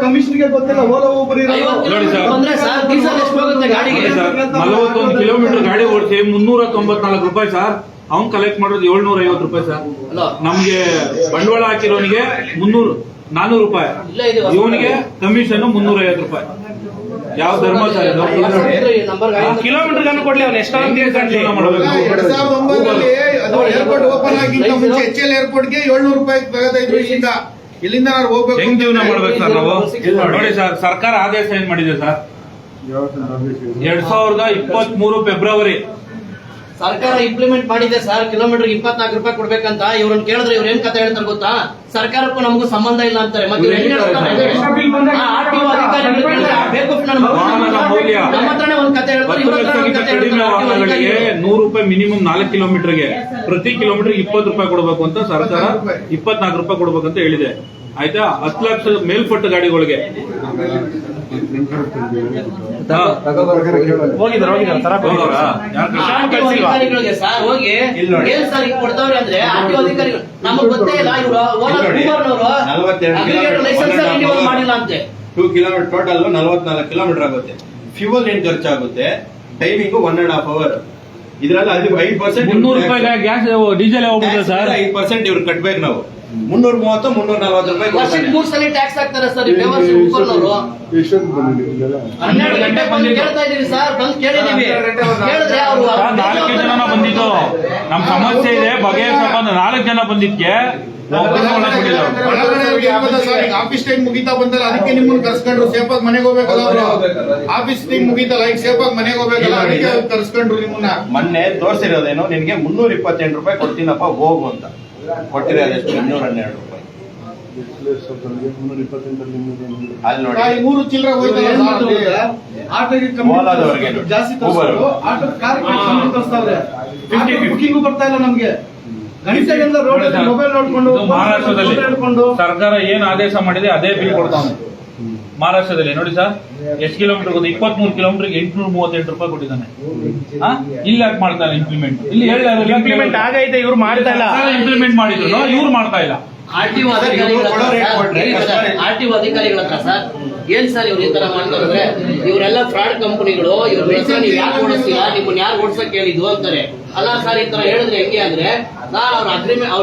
ಕಮಿಷನ್ಗೆ ಗೊತ್ತಿಲ್ಲ, ಓಲೋ ಊಬರ್ ಬಂದ್ರೆ ಸರ್ ಡೀಸೆಲ್ ಎಷ್ಟು ಹೋಗುತ್ತೆ ಗಾಡಿಗೆ? 41 ಕಿಲೋಮೀಟರ್ ಗಾಡಿ ಓಡಿಸಿ ₹394 ಸರ್. ಅವ್ನ್ ಕಲೆಕ್ಟ್ ಮಾಡೋದು ₹750 ಸರ್. ನಮ್ಗೆ ಬಂಡವಾಳ ಹಾಕಿರೋನಿಗೆ ₹400. ಇವನಿಗೆ ಕಮಿಷನ್ ₹350. ಯಾವ ಧರ್ಮ ಸರ್ ಇದು? ಕಿಲೋಮೀಟರ್ ಗನ್ನು ಕೊಡ್ಲಿ, ಅವ್ನು ಎಷ್ಟೋ ಜೀವನ ಮಾಡ್ಬೇಕು. 2009 ಅದು ಏರ್ಪೋರ್ಟ್ ಓಪನ್ ಆಗಿಂತ ಮುಂಚೆ HL ಏರ್ಪೋರ್ಟ್ಗೆ ₹700 ತಗೋತಿದ್ರು. ಇಲ್ಲಿಂದ ನಾವು ಹೋಗ್ಬೇಕು. ಹೆಂಗ್ ಜೀವನ ಮಾಡ್ಬೇಕು ಸರ್ ನಾವು? ನೋಡಿ ಸರ್, ಸರ್ಕಾರ ಆದೇಶ ಏನ್ ಮಾಡಿದೆ ಸರ್? 2023 ಫೆಬ್ರವರಿ ಸರ್ಕಾರ ಇಂಪ್ಲಿಮೆಂಟ್ ಮಾಡಿದೆ ಸರ್. ಕಿಲೋಮೀಟರ್ ₹24 ಕೊಡ್ಬೇಕಂತ. ಇವ್ರನ್ನ ಕೇಳಿದ್ರೆ ಇವ್ರ ಏನ್ ಕತೆ ಹೇಳ್ತಾರೆ ಗೊತ್ತಾ? ಸರ್ಕಾರಕ್ಕೂ ನಮಗೂ ಸಂಬಂಧ ಇಲ್ಲ ಅಂತಾರೆ. ಮತ್ತೆ ಇವ್ರು ಹೆಂಗ್ ಹೇಳ್ತಾರೆ? RTO ಅಧಿಕಾರಿಗಳಿಗೆ ಬೇಕು ನಮ್ಮ ಹತ್ರನೇ ಒಂದ್ ಕತೆ ಹೇಳ್ತಾರೆ, ಇವ್ರ ಹತ್ರ ಒಂದ್ ಕತೆ ಕಡಿಮೆ ವಾಹನಗಳಿಗೆ ₹100 ಮಿನಿಮಮ್ 4 ಕಿಲೋಮೀಟರ್ಗೆ ಪ್ರತಿ ಕಿಲೋಮೀಟರ್ ₹20 ಕೊಡಬೇಕು ಅಂತ ಸರ್ಕಾರ ₹24 ಕೊಡ್ಬೇಕಂತ ಹೇಳಿದೆ. ಆಯ್ತಾ? 10 ಲಕ್ಷ ಮೇಲ್ಪಟ್ಟ ಗಾಡಿಗಳಿಗೆ ಅಧಿಕಾರಿಗಳಿಗೆ ಸರ್ ಹೋಗಿ ಏನ್ ಸರ್ ಈಗ ಕೊಡ್ತಾವ್ರೆ ಅಂದ್ರೆ RTO ಅಧಿಕಾರಿಗಳು ನಮಗ್ ಗೊತ್ತೇ ಇಲ್ಲ. ಇವರು ಲೈಸೆನ್ಸ್ ರಿನ್ಯೂವಲ್ ಮಾಡಿಲ್ಲ ಅಂತೆ. 2 ಕಿಲೋಮೀಟರ್ ಟೋಟಲ್ 44 ಕಿಲೋಮೀಟರ್ ಆಗುತ್ತೆ. ಫ್ಯೂಯಲ್ ಏನ್ ಖರ್ಚಾಗುತ್ತೆ, ಟೈಮಿಂಗ್ 1.5 ಅವರ್. ಇದ್ರಲ್ಲಿ ಅದು 5% ₹300 ಗ್ಯಾಸ್ ಡೀಸೆಲ್ ಹೋಗ್ಬಿಡುತ್ತೆ ಸರ್. 5% ಇವ್ರು ಕಟ್ಬೇಕು ನಾವು. 330 340 ರೂಪಾಯಿ ವರ್ಷಕ್ಕೆ 3 ಸಲ ಟ್ಯಾಕ್ಸ್ ಹಾಕ್ತಾರೆ ಸರ್ ಈ ಬೇವರ್ಸಿ ಊಬರ್ನವರು. ಎಷ್ಟೊಂದು ಬಂದಿದೆ 12 ಗಂಟೆ ಬಂದು ಕೇಳ್ತಾ ಇದೀವಿ ಸರ್, ಬಂದು ಕೇಳಿದೀವಿ. ಕೇಳಿದ್ರೆ ಅವರು 4 ಜನ ಬಂದಿದ್ದು ನಮ್ ಸಮಸ್ಯೆ ಇದೆ ಬಗೆಹರಿಸಪ್ಪ ಅಂತ 4 ಜನ ಬಂದಿದ್ಕೆ ಆಫೀಸ್ ಟೈಮ್ ಮುಗಿತಾ ಬಂದಲ್ಲ, ಅದಕ್ಕೆ ನಿಮ್ಮನ್ನ ಕರ್ಸ್ಕೊಂಡ್ರು. ಸೇಫ್ ಆಗಿ ಮನೆಗೆ ಹೋಗ್ಬೇಕಲ್ಲ ಅವರು. ಆಫೀಸ್ ಟೈಮ್ ಮುಗಿತಲ್ಲ, ಈಗ ಸೇಫ್ ಆಗಿ ಮನೆಗೆ ಹೋಗ್ಬೇಕಲ್ಲ, ಅದಕ್ಕೆ ಕರ್ಸ್ಕೊಂಡ್ರು ನಿಮ್ಮನ್ನ. ಮೊನ್ನೆ ತೋರಿಸಿರೋದೇನು ನಿನ್ಗೆ 328 ರೂಪಾಯಿ ಕೊಡ್ತೀನಪ್ಪ ಹೋಗು ಅಂತ ಕೊಟ್ಟಿದೆ. ಅದೆಷ್ಟು 212 ರೂಪಾಯಿ ಅಲ್ಲಿ ನೋಡಿ. 3 ಚಿಲ್ಲರೆ ಹೋಯ್ತಲ್ಲ ಸರ್ ಅಲ್ಲಿ. ಆಟೋಗೆ ಓಲಾದವ್ರಿಗೆ ನೋಡಿ. ಜಾಸ್ತಿ Uber. ಆಟೋ ಕಾರ್ ತೋರಿಸ್ತಾವ್ರೆ. ಬುಕಿಂಗು ಬರ್ತಾ ಇಲ್ಲ ನಮ್ಗೆ. ಗಣಿತದಿಂದ ರೋಡ್ ಮೊಬೈಲ್ ನೋಡ್ಕೊಂಡು ಮಹಾರಾಷ್ಟ್ರದಲ್ಲಿ ಸರ್ಕಾರ ಏನ್ ಆದೇಶ ಮಾಡಿದೆ ಅದೇ ಬಿಲ್ ಕೊಡ್ತಾನೆ. ಮಹಾರಾಷ್ಟ್ರದಲ್ಲಿ ನೋಡಿ ಸರ್, ಎಷ್ಟು ಕಿಲೋಮೀಟರ್ ಗೊತ್ತು? 23 ಕಿಲೋಮೀಟರ್ಗೆ 838 ರೂಪಾಯಿ ಕೊಟ್ಟಿದ್ದಾನೆ. ಇಲ್ಲಿ ಯಾಕೆ ಮಾಡ್ತಾನೆ ಇಂಪ್ಲಿಮೆಂಟ್? ಇಲ್ಲಿ ಇಂಪ್ಲಿಮೆಂಟ್ ಆಗೈತೆ, ಇವ್ರು ಮಾಡ್ತಾ ಇಲ್ಲ. ಇಂಪ್ಲಿಮೆಂಟ್ ಮಾಡಿದ್ರು ಇವ್ರು ಮಾಡ್ತಾ ಇಲ್ಲ. ಆರ್ಟಿಒ ಅಧಿಕಾರಿಗಳ ಹತ್ರ ಸರ್ ಏನ್ ಸರ್ ಇವ್ರು ಈ ತರ ಮಾಡ್ತಾರೆ? ಇವರೆಲ್ಲ ಫ್ರಾಡ್ ಕಂಪನಿಗಳು. ಇವ್ರ ಹೆಸರು ನೀವು ಯಾಕೆ ಓಡಿಸ್ತೀರಾ, ನಿಮ್ಮನ್ನ ಯಾರು ಓಡಿಸಕ್ ಹೇಳಿದ್ದು ಅಂತಾರೆ. ಅಲ್ಲ ಸರ್, ಈ ತರ ಹೇಳಿದ್ರೆ ಹೆಂಗೆ ಅಂದ್ರೆ ಸರ್ ಅವ್ರ ಅಗ್ರಿಮೆಂಟ್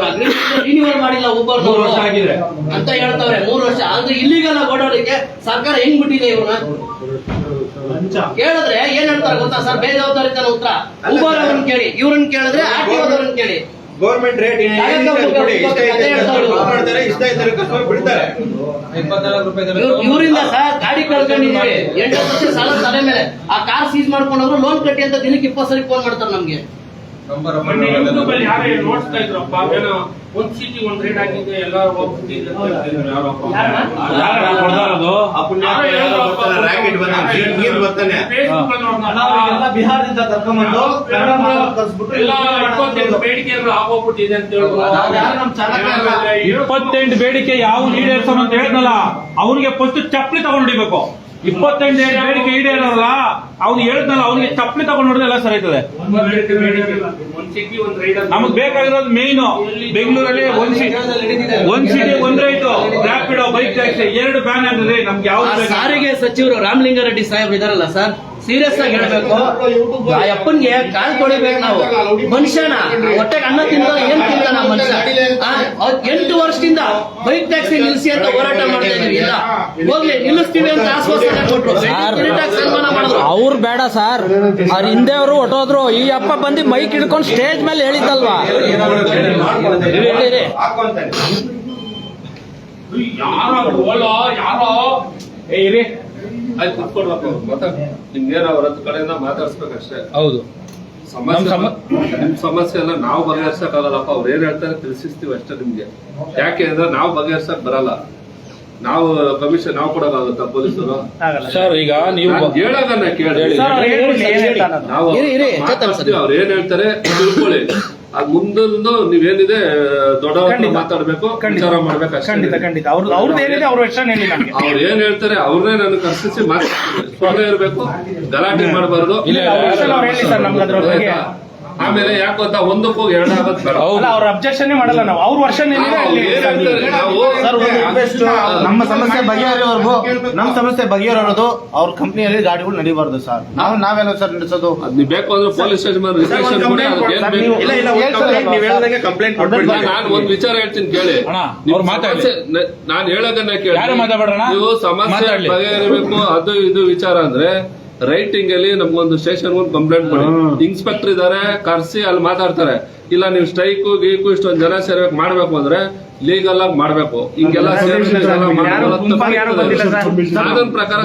ರಿನ್ಯೂವಲ್ ಮಾಡಿಲ್ಲ ಊಬರ್ ಆಗಿದೆ ಅಂತ ಹೇಳ್ತಾವ್ರೆ. 3 ವರ್ಷ ಆದ್ರೆ ಇಲ್ಲಿಗಲ್ಲ ಓಡಾಡೋದಕ್ಕೆ ಸರ್ಕಾರ ಹೆಂಗ್ ಬಿಟ್ಟಿದೆ ಇವ್ರನ್ನ ಕೇಳಿದ್ರೆ ಏನ್ ಹೇಳ್ತಾರೆ ಗೊತ್ತಾ ಸರ್? ಬೇಜವಾಬ್ದಾರಿತನ ಉತ್ತರ. ಊಬರ್ ಅವ್ರನ್ನ ಕೇಳಿ, ಇವ್ರನ್ನ ಕೇಳಿದ್ರೆ ಆರ್ಟಿಒ ಅವ್ರನ್ನ ಕೇಳಿ. ಗೌರ್ಮೆಂಟ್ ರೇಟ್ ಬಿಡ್ತಾರೆ. ಇವರಿಂದ ಸರ್ ಗಾಡಿ ಕಳ್ಕೊಂಡಿದೀವಿ. 8 ವರ್ಷ ಸಾಲ ತಲೆ ಮೇಲೆ. ಆ ಕಾರ್ ಸೀಸ್ ಮಾಡ್ಕೊಂಡವ್ರು ಲೋನ್ ಕಟ್ಟಿ ಅಂತ ದಿನಕ್ಕೆ 20 ಸರಿ ಫೋನ್ ಮಾಡ್ತಾರೆ ನಮ್ಗೆ. ಮೊನ್ನೆ ಯೂಟ್ಯೂಬ್ ಅಲ್ಲಿ ಯಾರೋ ನೋಡ್ತಾ ಇದ್ರಪ್ಪ, ಏನೋ ಒಂದ್ ಸಿಟಿ ಒಂದ್ ರೇಟ್ ಹಾಕಿದ್ರೆ ಎಲ್ಲರೂ ಹೋಗ್ಬಿಟ್ಟಿದ್ರು. ಬಿಹಾರದಿಂದ ಕರ್ಕೊಂಡ್ಬಂದು ಬೇಡಿಕೆ ಆಗೋಗ್ಬಿಟ್ಟಿದೆ ಅಂತ ಹೇಳಿ 28 ಬೇಡಿಕೆ ಯಾವ ಈಡೇರಿಸೋಣ ಅಂತ ಹೇಳಿದ್ನಲ್ಲ, ಅವ್ರಿಗೆ ಫಸ್ಟ್ ಚಪ್ಪಲಿ ತಗೊಂಡು ಹಿಡಿಬೇಕು. 28 ಬೇಡಿಕೆ ಈಡೇರಲ್ಲ, ಅವ್ನು ಹೇಳಿದ್ನಲ್ಲ, ಅವ್ನಿಗೆ ಚಪ್ಪಲಿ ತಗೊಂಡು ಹೊಡೆದ್ರೆ ಎಲ್ಲ ಸರಿ ಆಯ್ತದೆ. ನಮಗ್ ಬೇಕಾಗಿರೋದು ಮೇನ್ ಬೆಂಗಳೂರಲ್ಲಿ ಒಂದ್ ಸಿಟಿ ಒಂದ್ right, Rapido, bike taxi 2 ban ಆಗಿದೆ. ನಮ್ಗೆ ಯಾವ್ದು ಸಾರಿಗೆ ಸಚಿವರು ರಾಮಲಿಂಗಾರೆಡ್ಡಿ ಸಾಹೇಬ್ರು ಇದಾರಲ್ಲ ಸರ್, ಸೀರಿಯಸ್ ಆಗಿ ಹೇಳ್ಬೇಕು. ಆ ಅಪ್ಪನ್ಗೆ ಕಾಲ್ ತೊಳಿಬೇಕು ನಾವು. ಮನುಷ್ಯನ ಹೊಟ್ಟೆಗೆ ಅನ್ನ ತಿಂದ ಏನ್ ತಿಂದ ಮನುಷ್ಯ. 8 ವರ್ಷದಿಂದ ಬೈಕ್ ಟ್ಯಾಕ್ಸಿ ನಿಲ್ಸಿ ಅಂತ ಹೋರಾಟ ಮಾಡ್ತಾ ಇದೀವಿ. ಇಲ್ಲ ಹೋಗ್ಲಿ ನಿಲ್ಲಿಸ್ತೀವಿ ಅಂತ ಆಶ್ವಾಸನೆ ಕೊಟ್ರು. ಸನ್ಮಾನ ಮಾಡಿದ್ರು. ಅವ್ರು ಬೇಡ ಸರ್, ಅವ್ರ ಹಿಂದೆ ಅವರು ಹೊಟ್ಟೋದ್ರು. ಈ ಅಪ್ಪ ಬಂದು ಮೈಕ್ ಹಿಡ್ಕೊಂಡು ಸ್ಟೇಜ್ ಮೇಲೆ ಹೇಳಿದ್ದಲ್ವಾ. ಯಾರೋ ಇರಿ ಆಯ್ತು ಕುತ್ಕೊಡ್ಬೇಕು. ನಿಮ್ಗೇನು ಅವ್ರ ಕಡೆಯಿಂದ ಮಾತಾಡ್ಸ್ಬೇಕಷ್ಟೇ. ಹೌದು, ಸಮಸ್ಯೆ ಎಲ್ಲ ನಾವು ಬಗೆಹರ್ಸಕ್ ಆಗಲ್ಲಪ್ಪ. ಅವ್ರು ಏನ್ ಹೇಳ್ತಾರೆ ತಿಳಿಸಿಸ್ತೀವಿ ಅಷ್ಟೇ ನಿಮ್ಗೆ. ಯಾಕೆ ಅಂದ್ರೆ ನಾವು ಬಗೆಹರ್ಸಕ್ ಬರಲ್ಲ. ನಾವು ಕಮಿಷನ್ ನಾವು ಕೊಡೋಕ್ಕಾಗುತ್ತಾ ಪೊಲೀಸರು? ಸರ್ ಈಗ ನೀವು ಹೇಳೋದನ್ನ ಕೇಳಿ. ನಾವು ಅವ್ರು ಏನ್ ಹೇಳ್ತಾರೆ ತಿಳ್ಕೊಳ್ಳಿ. ಅದ್ ಮುಂದೊಂದು ನೀವೇನಿದೆ ದೊಡ್ಡವ್ರನ್ನ ಮಾತಾಡ್ಬೇಕು, ವಿಚಾರ ಮಾಡ್ಬೇಕು ಅಷ್ಟೇ. ಖಂಡಿತ ಅವ್ರದ್ದು ಏನಿದೆ ಅವ್ರ ಹೆಸರು ಏನಿಲ್ಲ. ಅವ್ರು ಏನ್ ಹೇಳ್ತಾರೆ ಅವ್ರನ್ನೇ ನಾನು ಕರ್ಸಿಸಿ ಮಾತಾಡ್ತೀನಿ. ಸುಮ್ಮನೆ ಇರ್ಬೇಕು, ಗಲಾಟೆ ಮಾಡಬಾರ್ದು. ಆಮೇಲೆ ಯಾಕೆ ಗೊತ್ತಾ, ಒಂದಕ್ಕೂ 2 ಆಗೋದ್ ಬೇಡ. ಅವ್ರ ಅಬ್ಜೆಕ್ಷನ್ ಮಾಡಲ್ಲ ನಾವು. ಅವ್ರ ವರ್ಷನ್ ನಮ್ಮ ಸಮಸ್ಯೆ ಬಗೆಹರಿಯೋದು ಅವ್ರ ಕಂಪ್ನಿಯಲ್ಲಿ ಗಾಡಿಗಳು ನಡೀಬಾರ್ದು ಸರ್. ನಾವೆಲ್ಲ ಸರ್ ನಡೆಸೋದು. ನೀವು ಬೇಕು ಅಂದ್ರೆ ಪೊಲೀಸ್ ಸ್ಟೇಷನ್ ರಿಜಿಸ್ಟ್ರೇಷನ್ ಕೊಡಿ. ಕಂಪ್ಲೇಂಟ್ ನಾನು ಒಂದ್ ವಿಚಾರ ಹೇಳ್ತೀನಿ ಕೇಳಿ. ನಾನು ಹೇಳೋದನ್ನ ಕೇಳಿ. ಯಾರು ಮಾತಾಡೋಣ? ನೀವು ಸಮಸ್ಯೆ ಬಗೆಹರಿಬೇಕು ಅದು ಇದು ವಿಚಾರ ಅಂದ್ರೆ ರೈಟಿಂಗ್ ಅಲ್ಲಿ ನಮ್ಗೊಂದು ಸ್ಟೇಷನ್ ಒಂದು ಕಂಪ್ಲೇಂಟ್ ಕೊಡಿ. ಇನ್ಸ್ಪೆಕ್ಟರ್ ಇದಾರೆ, ಕರ್ಸಿ ಅಲ್ಲಿ ಮಾತಾಡ್ತಾರೆ. ಇಲ್ಲ ನೀವು ಸ್ಟ್ರೈಕು ಗೀಕು ಇಷ್ಟೊಂದು ಜನ ಸೇರ್ಬೇಕು ಮಾಡ್ಬೇಕು ಅಂದ್ರೆ ಲೀಗಲ್ ಆಗಿ ಮಾಡ್ಬೇಕು. ಹಿಂಗೆಲ್ಲ ಕಾನೂನು ಪ್ರಕಾರ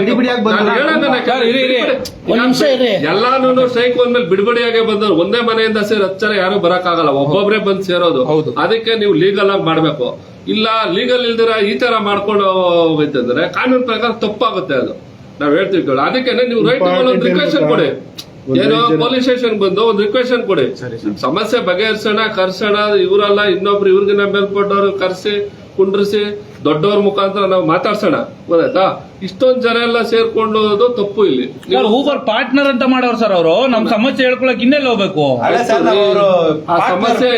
ಎಲ್ಲಾನು ಸ್ಟ್ರೈಕ್ ಒಂದ್ಮೇಲೆ ಬಿಡುಗಡೆಯಾಗೆ ಬಂದವ್ರು ಒಂದೇ ಮನೆಯಿಂದ ಸೇರಿ 10 ಜನ ಯಾರು ಬರಕ್ಕಾಗಲ್ಲ, ಒಬ್ಬೊಬ್ರೆ ಬಂದು ಸೇರೋದು. ಅದಕ್ಕೆ ನೀವು ಲೀಗಲ್ ಆಗಿ ಮಾಡ್ಬೇಕು. ಇಲ್ಲ ಲೀಗಲ್ ಇಲ್ದಿರ ಈ ತರ ಮಾಡ್ಕೊಂಡು ಹೋಯ್ತಂದ್ರೆ ಕಾನೂನು ಪ್ರಕಾರ ತಪ್ಪಾಗುತ್ತೆ. ಅದು ನಾವ್ ಹೇಳ್ತೀವಿ ಕೇಳಿ. ಅದಕ್ಕೆ ನೀವು ರೈಟ್ ಒಂದು ರಿಕ್ವೆಷನ್ ಕೊಡಿ. ಏನೋ ಪೊಲೀಸ್ ಸ್ಟೇಷನ್ ಬಂದು ಒಂದು ರಿಕ್ವೆಷನ್ ಕೊಡಿ. ಸಮಸ್ಯೆ ಬಗೆಹರಿಸೋಣ, ಕರ್ಸೋಣ. ಇವರಲ್ಲ ಇನ್ನೊಬ್ರು ಇವ್ರಿಗಿನ ಮೇಲ್ಪಟ್ಟವ್ರು ಕರ್ಸಿ ಕುಂಡ್ರಿಸಿ ದೊಡ್ಡವ್ರ ಮುಖಾಂತರ ನಾವು ಮಾತಾಡ್ಸೋಣ. ಗೊತ್ತಾಯ್ತಾ? ಇಷ್ಟೊಂದು ಜನ ಎಲ್ಲ ಸೇರ್ಕೊಳ್ಳೋದು ತಪ್ಪು. ಇಲ್ಲಿ ಊಬರ್ ಪಾರ್ಟ್ನರ್ ಅಂತ ಮಾಡೋರು ಸರ್. ಅವರು ನಮ್ ಸಮಸ್ಯೆ ಹೇಳ್ಕೊಳಕ್ ಇನ್ನೆಲ್ಲ ಹೋಗ್ಬೇಕು. ಸಮಸ್ಯೆ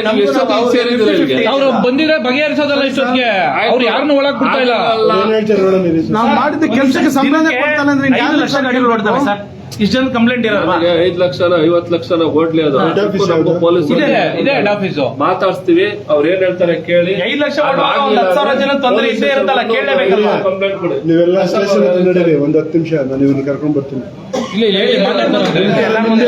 ಅವ್ರು ಬಂದಿದ್ರೆ ಬಗೆಹರಿಸೋದಲ್ಲ ಇಷ್ಟೊತ್ತಿಗೆ. ಅವ್ರು ಯಾರನ್ನು ಒಳಗ್ ಬಿಡ್ತಾ ಇಲ್ಲ. ನಾವು ಮಾಡಿದ ಕೆಲಸಕ್ಕೆ ಸಂಬಂಧ ಕೊಡ್ತಾನೆ ಅಂದ್ರೆ 5 ಲಕ್ಷ ಗಾಡಿಗಳು ಓಡ್ತವೆ ಸರ್. ಇಷ್ಟು ಜನ ಕಂಪ್ಲೇಂಟ್ ಇರಲ್ವಾ? 5 ಲಕ್ಷನ 50 ಲಕ್ಷನ ಓಡ್ಲಿ ಅದು ಪೊಲೀಸ್ ಇದೆ ಹೆಡ್ ಆಫೀಸು. ಮಾತಾಡ್ಸ್ತೀವಿ, ಅವ್ರು ಏನ್ ಹೇಳ್ತಾರೆ ಕೇಳಿ. 5 ಲಕ್ಷ ಕೊಡುವಾಗ ಒಂದು 10,000 ಜನ ತೊಂದರೆ ಇದ್ದೇ ಇರುತ್ತಲ್ಲ, ಕೇಳಲೇಬೇಕಲ್ವಾ? ಕಂಪ್ಲೇಂಟ್ ಕೊಡಿ. ನೀವೆಲ್ಲ ಸ್ಟೇಷನ್ ಹತ್ರ ನಡೀರಿ, ಒಂದು 10 ನಿಮಿಷ ನಾನು ಇವ್ರನ್ನ ಕರ್ಕೊಂಡ್ ಬರ್ತೀನಿ. ಎಲ್ಲ ಮುಂದೆ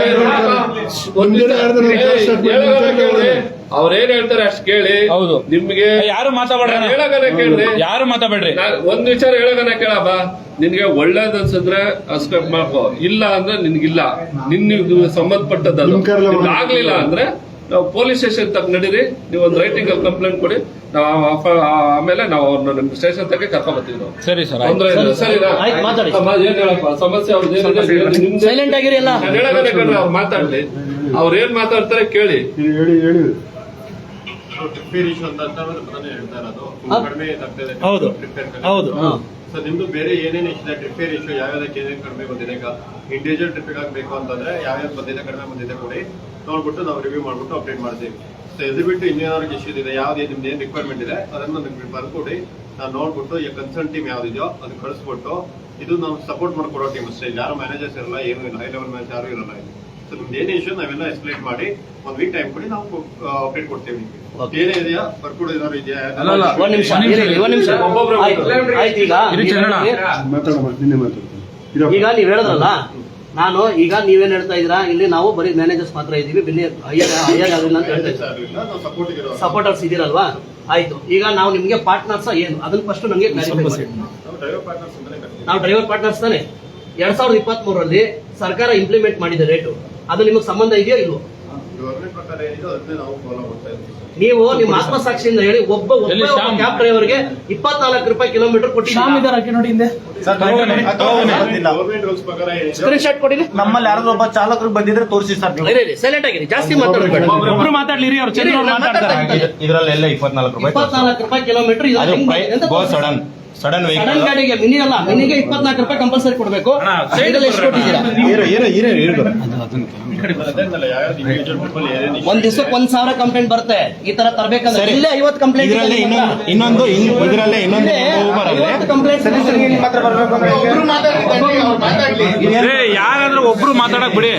ಅವ್ರೇನ್ ಹೇಳ್ತಾರೆ ಅಷ್ಟು ಕೇಳಿ. ಹೌದು. ನಿಮ್ಗೆ ಯಾರು ಮಾತಾಡ್ಬೇಡ್ರಿ, ಹೇಳಗನೆ ಕೇಳ್ರಿ. ಯಾರು ಮಾತಾಡ್ಬೇಡ್ರಿ. ಒಂದ್ ವಿಚಾರ ಹೇಳಗನೆ ಕೇಳಬ, ನಿನ್ಗೆ ಒಳ್ಳೇದ್ ಅನ್ಸಿದ್ರೆ ಸಬ್ಸ್ಕ್ರೈಬ್ ಮಾಡ್ಕೋ, ಇಲ್ಲ ಅಂದ್ರೆ ನಿನ್ಗಿಲ್ಲ, ನಿನ್ಗೆ ಸಂಬಂಧಪಟ್ಟದ್ದು. ನಿಮ್ಗೆ ಆಗ್ಲಿಲ್ಲ ಅಂದ್ರೆ ನಾವು ಪೊಲೀಸ್ ಸ್ಟೇಷನ್ ತಕ್ಕ ನಡೀರಿ, ನೀವು ಒಂದು ರೈಟಿಂಗ್ ಅಲ್ಲಿ ಕಂಪ್ಲೇಂಟ್ ಕೊಡಿ, ನಾವು ಆಮೇಲೆ ನಾವು ಅವ್ರನ್ನ ನಿಮ್ ಸ್ಟೇಷನ್ ತಕ್ಕ ಕರ್ಕೊಂಡ್ ಬರ್ತೀವಿ ನಾವು. ಸರಿ ಸರ್, ತೊಂದ್ರೆ ಇಲ್ಲ. ಸರಿನಾ? ಆಯ್ತು, ಮಾತಾಡಿ. ಏನ್ ಹೇಳಪ್ಪ ಸಮಸ್ಯೆ ಅವ್ರದ್ದು ಸೈಲೆಂಟ್ ಆಗಿರಿ ಎಲ್ಲ. ಹೇಳಗನೆ ಕೇಳ್ರಿ, ಅವ್ರು ಮಾತಾಡ್ಲಿ, ಅವ್ರು ಏನ್ ಮಾತಾಡ್ತಾರೆ ಕೇಳಿ. ಹೇಳಿ ಹೇಳಿ. ಹೌದು ಹೌದು. ಸೊ ನಿಮ್ದು ಬೇರೆ ಏನೇನು ಇಷ್ಟ ಟ್ರಿಪೇರ್ ಇಶ್ಯೂ ಯಾವ್ಯಾವ್ದಕ್ಕೆ ಏನೇನು ಕಡಿಮೆ ಬಂದಿದೆ, ಈಗ ಇಂಡಿವಿಜುವಲ್ ಟ್ರಿಪ್ಪಿಗೆ ಆಗಬೇಕು ಅಂತಂದ್ರೆ ಯಾವ್ಯಾವ್ದು ಬಂದಿದೆ ಕಡಿಮೆ ಬಂದಿದೆ ಕೊಡಿ, ನೋಡ್ಬಿಟ್ಟು ನಾವು ರಿವ್ಯೂ ಮಾಡ್ಬಿಟ್ಟು ಅಪ್ಡೇಟ್ ಮಾಡ್ತೀವಿ. ಸೊ ಇದು ಬಿಟ್ಟು ಇನ್ನೇನಾದ್ರು ಇಶ್ಯೂ ಇದೆ, ಯಾವ್ದು ನಿಮ್ದು ಏನ್ ರಿಕ್ವೈರ್ಮೆಂಟ್ ಇದೆ ಅದನ್ನ ನಿಮ್ಗೆ ಬರ್ಕೊಡಿ, ನಾವು ನೋಡ್ಬಿಟ್ಟು ಈ ಕನ್ಸರ್ನ್ ಟೀಮ್ ಯಾವ್ದಿದೆಯೋ ಅದು ಕಳಿಸ್ಬಿಟ್ಟು, ಇದು ನಾವು ಸಪೋರ್ಟ್ ಮಾಡ್ಕೊಡೋ ಟೀಮ್ ಅಷ್ಟೇ, ಯಾರು ಮ್ಯಾನೇಜರ್ಸ್ ಇರಲ್ಲ, ಏನು ಇಲ್ಲ, ಹೈ ಲೆವೆಲ್ ಮ್ಯಾನೇಜ್ ಯಾರು ಇರಲ್ಲ. ಸೊ ನಿಮ್ದು ಏನೇ ಇಶ್ಯೂ ನಾವೆಲ್ಲ ಎಕ್ಸ್ಪ್ಲೈನ್ ಮಾಡಿ 1 ವೀಕ್ ಟೈಮ್ ಕೊಡಿ, ನಾವು ಅಪ್ಡೇಟ್ ಕೊಡ್ತೇವೆ ನಿಮ್ಗೆ. ಏನೇ ಇದೆಯಾ ಬರ್ಕೊಡೋ ಏನಾದ್ರು ಇದೆಯಾ? ಒಂದ್ ನಿಮಿಷ ಆಯ್ತು. ಮಾತಾಡಮ್ಮ, ನಿನ್ನೆ ಮಾತಾಡ್ತೀನಿ. ಈಗ ನೀವ್ ಹೇಳಿದ್ರಲ್ಲ, ನಾನು ಈಗ ನೀವೇನ್ ಹೇಳ್ತಾ ಇದ್ದೀರಾ, ಇಲ್ಲಿ ನಾವು ಬರೀ ಮ್ಯಾನೇಜರ್ಸ್ ಮಾತ್ರ ಇದ್ದೀವಿ, ಬಿಲ್ಲಿ ಹೈಯರ್ ಆಗಿಲ್ಲ ಅಂತ ಹೇಳ್ತಾ ಇದ್ದೀವಿ. ನಾವು ಸಪೋರ್ಟ್ ಇರೋ ಸಪೋರ್ಟರ್ಸ್ ಇದೀರಲ್ವಾ? ಆಯ್ತು. ಈಗ ನಾವು ನಿಮ್ಗೆ ಪಾರ್ಟ್ನರ್ಸ್ ಏನು ಅದನ್ನ ಫಸ್ಟ್ ನಮಗೆ ಕ್ಲಾರಿಫೈ ಮಾಡಿ. ನಾವು ಡ್ರೈವರ್ ಪಾರ್ಟ್ನರ್ಸ್ ಅಂತಾನೆ ಕರೀತೀವಿ. ನಾವು ಡ್ರೈವರ್ ಪಾರ್ಟ್ನರ್ಸ್ ತಾನೆ. 2023ರಲ್ಲಿ ಸರ್ಕಾರ ಇಂಪ್ಲಿಮೆಂಟ್ ಮಾಡಿದ ರೇಟು, ಅದು ನಿಮಗೆ ಸಂಬಂಧ ಇದೆಯೋ ಇಲ್ವೋ? ಗವರ್ಮೆಂಟ್ ಪ್ರಕಾರ ಏನಿದೆ ಅದನ್ನೇ ನಾವು ಫಾಲೋ ಮಾಡ್ತಾ ಇದ್ದೀವಿ. ನೀವು ನಿಮ್ಮ ಆತ್ಮಸಾಕ್ಷಿಯಿಂದ ಹೇಳಿ, ಒಬ್ಬ ಕ್ಯಾಬ್ ಡ್ರೈವರ್ಗೆ 24 ರೂಪಾಯಿ ಕಿಲೋಮೀಟರ್ ಶಾಮ್ ಕೊಟ್ಟಿದ್ದೀರಾ? ಇದಾರೆ ಹಾಕಿ ನೋಡಿ ಹಿಂದೆ. ಗವರ್ಮೆಂಟ್ ರೂಲ್ಸ್ ಪ್ರಕಾರ ಏನಿದೆ ಸ್ಕ್ರೀನ್ ಶಾಟ್ ಕೊಡಿ. ನಮ್ಮಲ್ಲಿ ಯಾರಾದ್ರೂ ಒಬ್ಬ ಚಾಲಕರು ಬಂದಿದ್ರೆ ತೋರಿಸಿ ಸರ್ ನೀವು. ಸೈಲೆಂಟ್ ಆಗಿರಿ, ಜಾಸ್ತಿ ಮಾತಾಡಬೇಡಿ. ಒಬ್ರು ಮಾತಾಡ್ಲಿರಿ, ಅವ್ರು ಚಂದ್ರ ಮಾತಾಡ್ತಾರೆ. ಇದರಲ್ಲೆಲ್ಲ 24 ರೂಪಾಯಿ 24 ರೂಪಾಯಿ ಕಿಲೋಮೀಟರ್. ಸಡನ್ ಸಡನ್ ಗಾಡಿಗೆ ಮಿನಿಗೆ 24 ರೂಪಾಯಿ ಕಂಪಲ್ಸರಿ ಕೊಡಬೇಕು. ಎಷ್ಟು ಕೊಟ್ಟಿದ್ದೀರಾ? ಒಂದ್ ದಿವಸಕ್ಕೆ 1,000 ಕಂಪ್ಲೇಂಟ್ ಬರುತ್ತೆ. ಈ ತರ ತರಬೇಕಂದ್ರೆ ಇಲ್ಲೇ 50 ಕಂಪ್ಲೇಂಟ್. ಇನ್ನೊಂದು ಇದರಲ್ಲೇ ಇನ್ನೊಂದು ಕಂಪ್ಲೇಂಟ್. ಒಬ್ರು ಮಾತಾಡ್ಲಿ, ಅವ್ರು ಮಾತಾಡ್ಲಿ. ಯಾರಾದ್ರೂ ಒಬ್ರು ಮಾತಾಡಕ್ ಬಿಡಿ.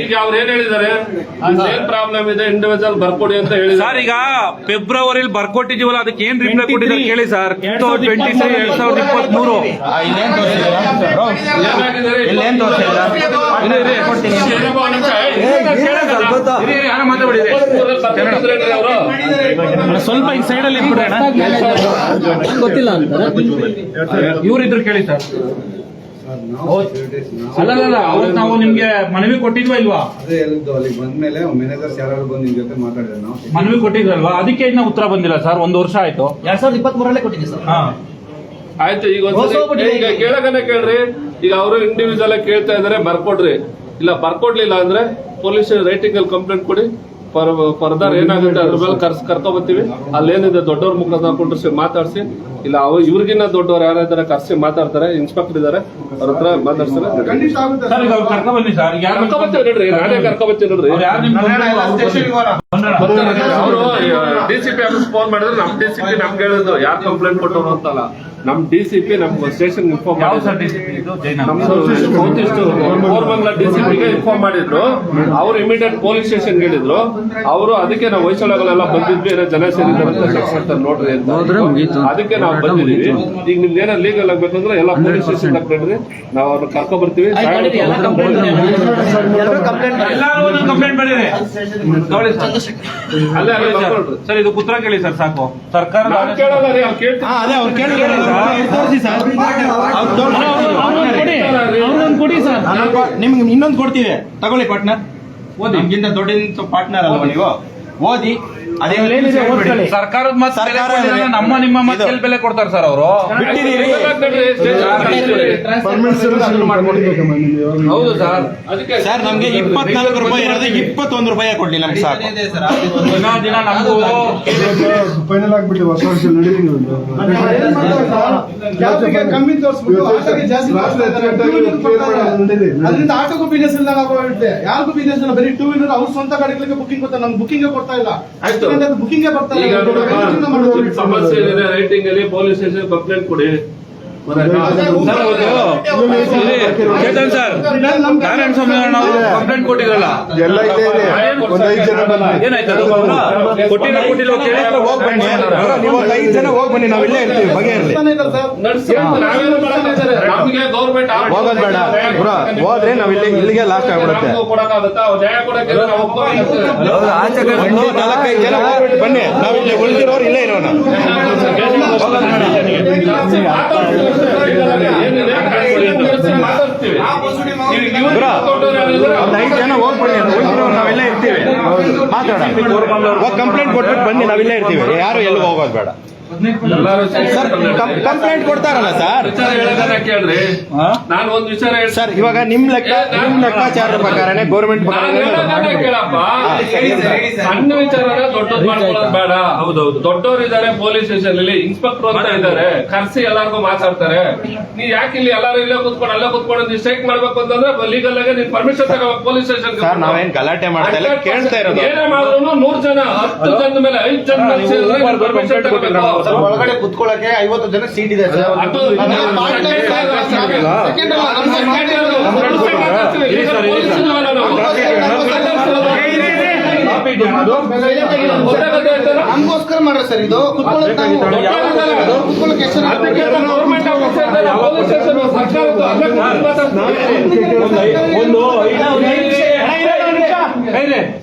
ಈಗ ಅವ್ರು ಏನ್ ಹೇಳಿದಾರೆ, ಏನ್ ಪ್ರಾಬ್ಲಮ್ ಇದೆ ಇಂಡಿವಿಜುವಲ್ ಬರ್ಕೊಡಿ ಅಂತ ಹೇಳಿದ್ದಾರೆ. ಸರ್, ಈಗ ಫೆಬ್ರವರಿಲಿ ಬರ್ಕೊಟ್ಟಿದೀವಲ್ಲ, ಅದಕ್ಕೆ ಏನ್ ರಿಪ್ಲೈ ಕೊಟ್ಟಿದ್ದಾರೆ ಕೇಳಿ ಸರ್. 2023 ಇಲ್ಲೇನ್ ತೋರಿಸಿಲ್ಲ. ಸ್ವಲ್ಪ ಈ ಸೈಡ್ ಅಲ್ಲಿ ಇಟ್ಬಿಡೋಣ. ಗೊತ್ತಿಲ್ಲ ಅಂತಾರೆ ಇವ್ರಿದ್ರು ಕೇಳಿ ಸರ್. ಅಲ್ಲ ಅವ್ರು ನಾವು ನಿಮ್ಗೆ ಮನವಿ ಕೊಟ್ಟಿದ್ವಾ ಇಲ್ವಾ? ಅದೇ ಹೇಳಿದ್ದು, ಅಲ್ಲಿಗೆ ಬಂದ್ಮೇಲೆ ಮ್ಯಾನೇಜರ್ಸ್ ಯಾರು ಬಂದು ನಿಮ್ ಜೊತೆ ಮಾತಾಡಿದ್ರೆ ನಾವು ಮನವಿ ಕೊಟ್ಟಿದ್ರಲ್ವಾ, ಅದಕ್ಕೆ ಇನ್ನ ಉತ್ತರ ಬಂದಿಲ್ಲ ಸರ್. 1 ವರ್ಷ ಆಯ್ತು. 2023ರಲ್ಲೇ ಕೊಟ್ಟಿದ್ದೀವಿ ಸರ್. ಆಯ್ತು, ಈಗ ಈಗ ಕೇಳಗನೆ ಕೇಳ್ರಿ. ಈಗ ಅವರು ಇಂಡಿವಿಜುವಲ್ ಕೇಳ್ತಾ ಇದಾರೆ, ಬರ್ಕೊಡ್ರಿ. ಇಲ್ಲ ಬರ್ಕೊಡ್ಲಿಲ್ಲ ಅಂದ್ರೆ ಪೊಲೀಸ್ ರೈಟಿಂಗ್ ಅಲ್ಲಿ ಕಂಪ್ಲೇಂಟ್ ಕೊಡಿ. ಫರ್ದರ್ ಏನಾಗುತ್ತೆ ಅದ್ರ ಮೇಲೆ ಕರ್ಕೊಂಡ್ ಬರ್ತೀವಿ. ಅಲ್ಲೇನಿದೆ ದೊಡ್ಡವ್ರ ಮುಖ ಕುಂಡ್ರಿಸಿ ಮಾತಾಡ್ಸಿ, ಇಲ್ಲ ಇವ್ರಿಗಿನ್ನ ದೊಡ್ಡವ್ರು ಯಾರಾದ್ರೆ ಕರ್ಸಿ ಮಾತಾಡ್ತಾರೆ, ಇನ್ಸ್ಪೆಕ್ಟರ್ ಇದಾರೆ, ಅವ್ರ ಹತ್ರ ಮಾತಾಡ್ತಾರೆ. ಸರ್, ಈಗ ಅವ್ರು ಕರ್ಕೊಂಡ್ ಬನ್ನಿ ಸರ್. ಕರ್ಕೊಂಬರ್ತೀವಿ ನೋಡ್ರಿ, ನಾನೇ ಕರ್ಕೊಂಬರ್ತೀವಿ ನೋಡ್ರಿ. ಅವರು ಡಿಸಿಪಿ ಆಫೀಸ್ ಫೋನ್ ಮಾಡಿದ್ರೆ ನಮ್ ಡಿಸಿಪಿ ನಮ್ಗೆ ಹೇಳಿದ್ರು ಯಾರು ಕಂಪ್ಲೇಂಟ್ ಕೊಟ್ಟವ್ರು ಅಂತಲ್ಲ, ನಮ್ ಡಿಸಿಪಿ ನಮ್ ಸ್ಟೇಷನ್ ಇನ್ಫಾರ್ಮ್ ಕೋರ್ಮಂಗ್ಲ ಡಿಸಿಪಿಗೆ ಇನ್ಫಾರ್ಮ್ ಮಾಡಿದ್ರು. ಅವ್ರು ಇಮಿಡಿಯೇಟ್ ಪೊಲೀಸ್ ಸ್ಟೇಷನ್ ಹೇಳಿದ್ರು. ಅವರು ಅದಕ್ಕೆ ನಾವು ಹೊಯ್ಸಳಗಳೆಲ್ಲ ಬಂದಿದ್ವಿ, ಏನೋ ಜನ ಸೇರಿದ್ದಾರೆ ನೋಡ್ರಿ ಅಂತ. ಅದಕ್ಕೆ ನಾವು ಬಂದಿದೀವಿ. ಈಗ ನಿಮ್ದು ಏನೋ ಲೀಗಲ್ ಆಗ್ಬೇಕಂದ್ರೆ ಎಲ್ಲ ಪೊಲೀಸ್ ಸ್ಟೇಷನ್ ಹಾಕ್ಬಿಡ್ರಿ, ನಾವು ಅವ್ರನ್ನ ಕರ್ಕೊಂಡ್ ಬರ್ತೀವಿ. ಕಂಪ್ಲೇಂಟ್ ಮಾಡಿರಿ. ಅಲ್ಲೇ ಸರ್, ಇದು ಉತ್ತರ ಕೇಳಿ ಸರ್. ಸಾಕು, ಸರ್ಕಾರ ಕೇಳಲ್ಲ ರೀ, ಅವ್ರು ಕೇಳ್ತೀವಿ. ಕೊಡಿ ಸರ್. ನಿಮ್ಗೆ ಇನ್ನೊಂದು ಕೊಡ್ತೀವಿ, ತಗೊಳ್ಳಿ ಪಾರ್ಟ್ನರ್. ಓದಿ, ನಮ್ಗಿಂತ ದೊಡ್ಡ ಪಾರ್ಟ್ನರ್ ಅಲ್ವಾ ನೀವು? ಓದಿ. ಸರ್ಕಾರದ ಮತ್ ನಮ್ಮ ನಿಮ್ಮ ಮತ್ತೆ ಬೆಲೆ ಕೊಡ್ತಾರೆ ಸರ್ ಅವರು. ಹೌದು ಸರ್, ಅದಕ್ಕೆ ಸರ್ ನಮ್ಗೆ 24 ರೂಪಾಯಿ ಇರೋದು 21 ರೂಪಾಯಿ ಕೊಡ್ಲಿ ನಮ್ಗೆ ಸಾಕು. ದಿನ ನಮಗೂ ಫೈನಲ್ ಆಗ್ಬಿಟ್ಟು ಹೊಸ ವರ್ಷ ನಡೀಲಿ. ಕಮ್ಮಿ ತೋರಿಸ್ಬಿಟ್ಟು ಆಟೋಗೆ ಜಾಸ್ತಿ ಅದರಿಂದ ಆಟೋಗೂ ಬಿಸ್ನೆಸ್ ಇಲ್ಲ, ಯಾರಿಗೂ ಬಿಸ್ನೆಸ್ ಇಲ್ಲ. ಬರೀ 2 ವೀಲರ್ ಅವ್ರ ಸ್ವಂತ ಗಾಡಿಗಳಿಗೆ ಬುಕಿಂಗ್ ಕೊಡ್ತಾರೆ, ನಮ್ಗೆ ಬುಕಿಂಗ್ ಕೊಡ್ತಾ ಇಲ್ಲ. ಬುಕಿಂಗ್ ಈಗ ಸಮಸ್ಯೆ ಏನಿದೆ ರೈಟಿಂಗ್ ಅಲ್ಲಿ ಪೊಲೀಸ್ ಸ್ಟೇಷನ್ ಕಂಪ್ಲೇಂಟ್ ಕೊಡಿ. ಚೇತನ್ ಸರ್, ನಾರಾಯಣ ಸ್ವಾಮಿ ನಾವು ಕಂಪ್ಲೇಂಟ್ ಕೊಟ್ಟಿದ್ರಲ್ಲ, ಎಲ್ಲ ಇದೆ ಒಂದು 5 ಜನ ಏನಾಯ್ತು ಅದು? ಕೊಟ್ಟಿಲ್ಲ ಕೇಳಿದ್ರೆ ಹೋಗ್ ಬನ್ನಿ, ನೀವು 5 ಜನ ಹೋಗ್ ಬನ್ನಿ, ನಾವ್ ಇಲ್ಲೇ ಇರ್ತೀವಿ, ಬಗೆಹರ್ಲಿ. ನಾವೇನು ಮಾಡೋದಿದ್ದಾರೆ? ನಮ್ಗೆ ಗೌರ್ಮೆಂಟ್ ಹೋಗೋದ್ ಬೇಡ ಬ್ರೋ, ಹೋದ್ರೆ ನಾವ್ ಇಲ್ಲಿಗೆ ಲಾಸ್ಟ್ ಆಗ್ಬಿಡುತ್ತೆ. ಕೊಡಕ್ಕಾಗತ್ತಾ? ನ್ಯಾಯ ಕೊಡಕ್ಕೆ ನಾವು ಒಪ್ಕೊಂಡಿರ್ತೀವಿ. 4-5 ಜನ ಹೋಗ್ಬಿಟ್ಟು ಬನ್ನಿ, ನಾವ್ ಇಲ್ಲಿ ಉಳಿದಿರೋರು ಇಲ್ಲೇ ಇರೋಣ. ಬ್ರೋ, ಒಂದ್ 5 ಜನ ಹೋಗ್ಬನ್ನಿ, ಉಳಿದಿರೋರು ನಾವೆಲ್ಲ ಇರ್ತೀವಿ, ಮಾತಾಡ. ಕಂಪ್ಲೇಂಟ್ ಕೊಟ್ಬಿಟ್ಟು ಬನ್ನಿ, ನಾವಿಲ್ಲೇ ಇರ್ತೀವಿ, ಯಾರು ಎಲ್ಲಿ ಹೋಗೋದು ಬೇಡ. ಸರ್ ಕಂಪ್ಲೇಂಟ್ ಕೊಡ್ತಾರಲ್ಲ ಸರ್, ವಿಚಾರ ಹೇಳಿದಾರ ಕೇಳ್ರಿ. ನಾನು ಒಂದ್ ವಿಚಾರ ಸರ್ ಇವಾಗ ನಿಮ್ ಲೆಕ್ಕಾಚಾರದ ಪ್ರಕಾರನೇ ಗೌರ್ಮೆಂಟ್ ಕೇಳಪ್ಪ. ಸಣ್ಣ ವಿಚಾರನ ದೊಡ್ಡದ್ ಮಾಡ್ಕೊಳ್ಳೋದು ಬೇಡ. ಹೌದೌದು, ದೊಡ್ಡವ್ರು ಇದಾರೆ ಪೊಲೀಸ್ ಸ್ಟೇಷನ್ ಅಲ್ಲಿ, ಇನ್ಸ್ಪೆಕ್ಟರ್ ಅಂತ ಇದಾರೆ, ಕರ್ಸಿ ಎಲ್ಲಾರ್ಗು ಮಾತಾಡ್ತಾರೆ. ನೀ ಯಾಕೆ ಇಲ್ಲಿ ಎಲ್ಲಾರು ಇಲ್ಲೇ ಕುತ್ಕೊಂಡು ನೀವ್ ಸ್ಟ್ರೈಕ್ ಮಾಡ್ಬೇಕು ಅಂತಂದ್ರೆ ಲೀಗಲ್ ಆಗಿ ನೀನ್ ಪರ್ಮಿಷನ್ ತಗೋಬೇಕು ಪೊಲೀಸ್ ಸ್ಟೇಷನ್. ಸರ್ ನಾವೇನ್ ಗಲಾಟೆ ಮಾಡ್ತಾ ಇಲ್ಲ, ಕೇಳ್ತಾ ಇರೋದು. ಏನೇ ಮಾಡಿದ್ರು 100 ಜನ 10 ಜನದ ಮೇಲೆ 5 ಜನ ಪರ್ಮಿಷನ್ ತಗೋಬೇಕು. ಒಳಗಡೆ ಕುತ್ಕೊಳ್ಳಕ್ಕೆ 50 ಜನ ಸೀಟ್ ಇದೆ ಸರ್. ನಮಗೋಸ್ಕರ ಮಾಡ್ರಿ ಸರ್, ಇದು ಕುತ್ಕೊಳ್ಳಕ್ಕೆ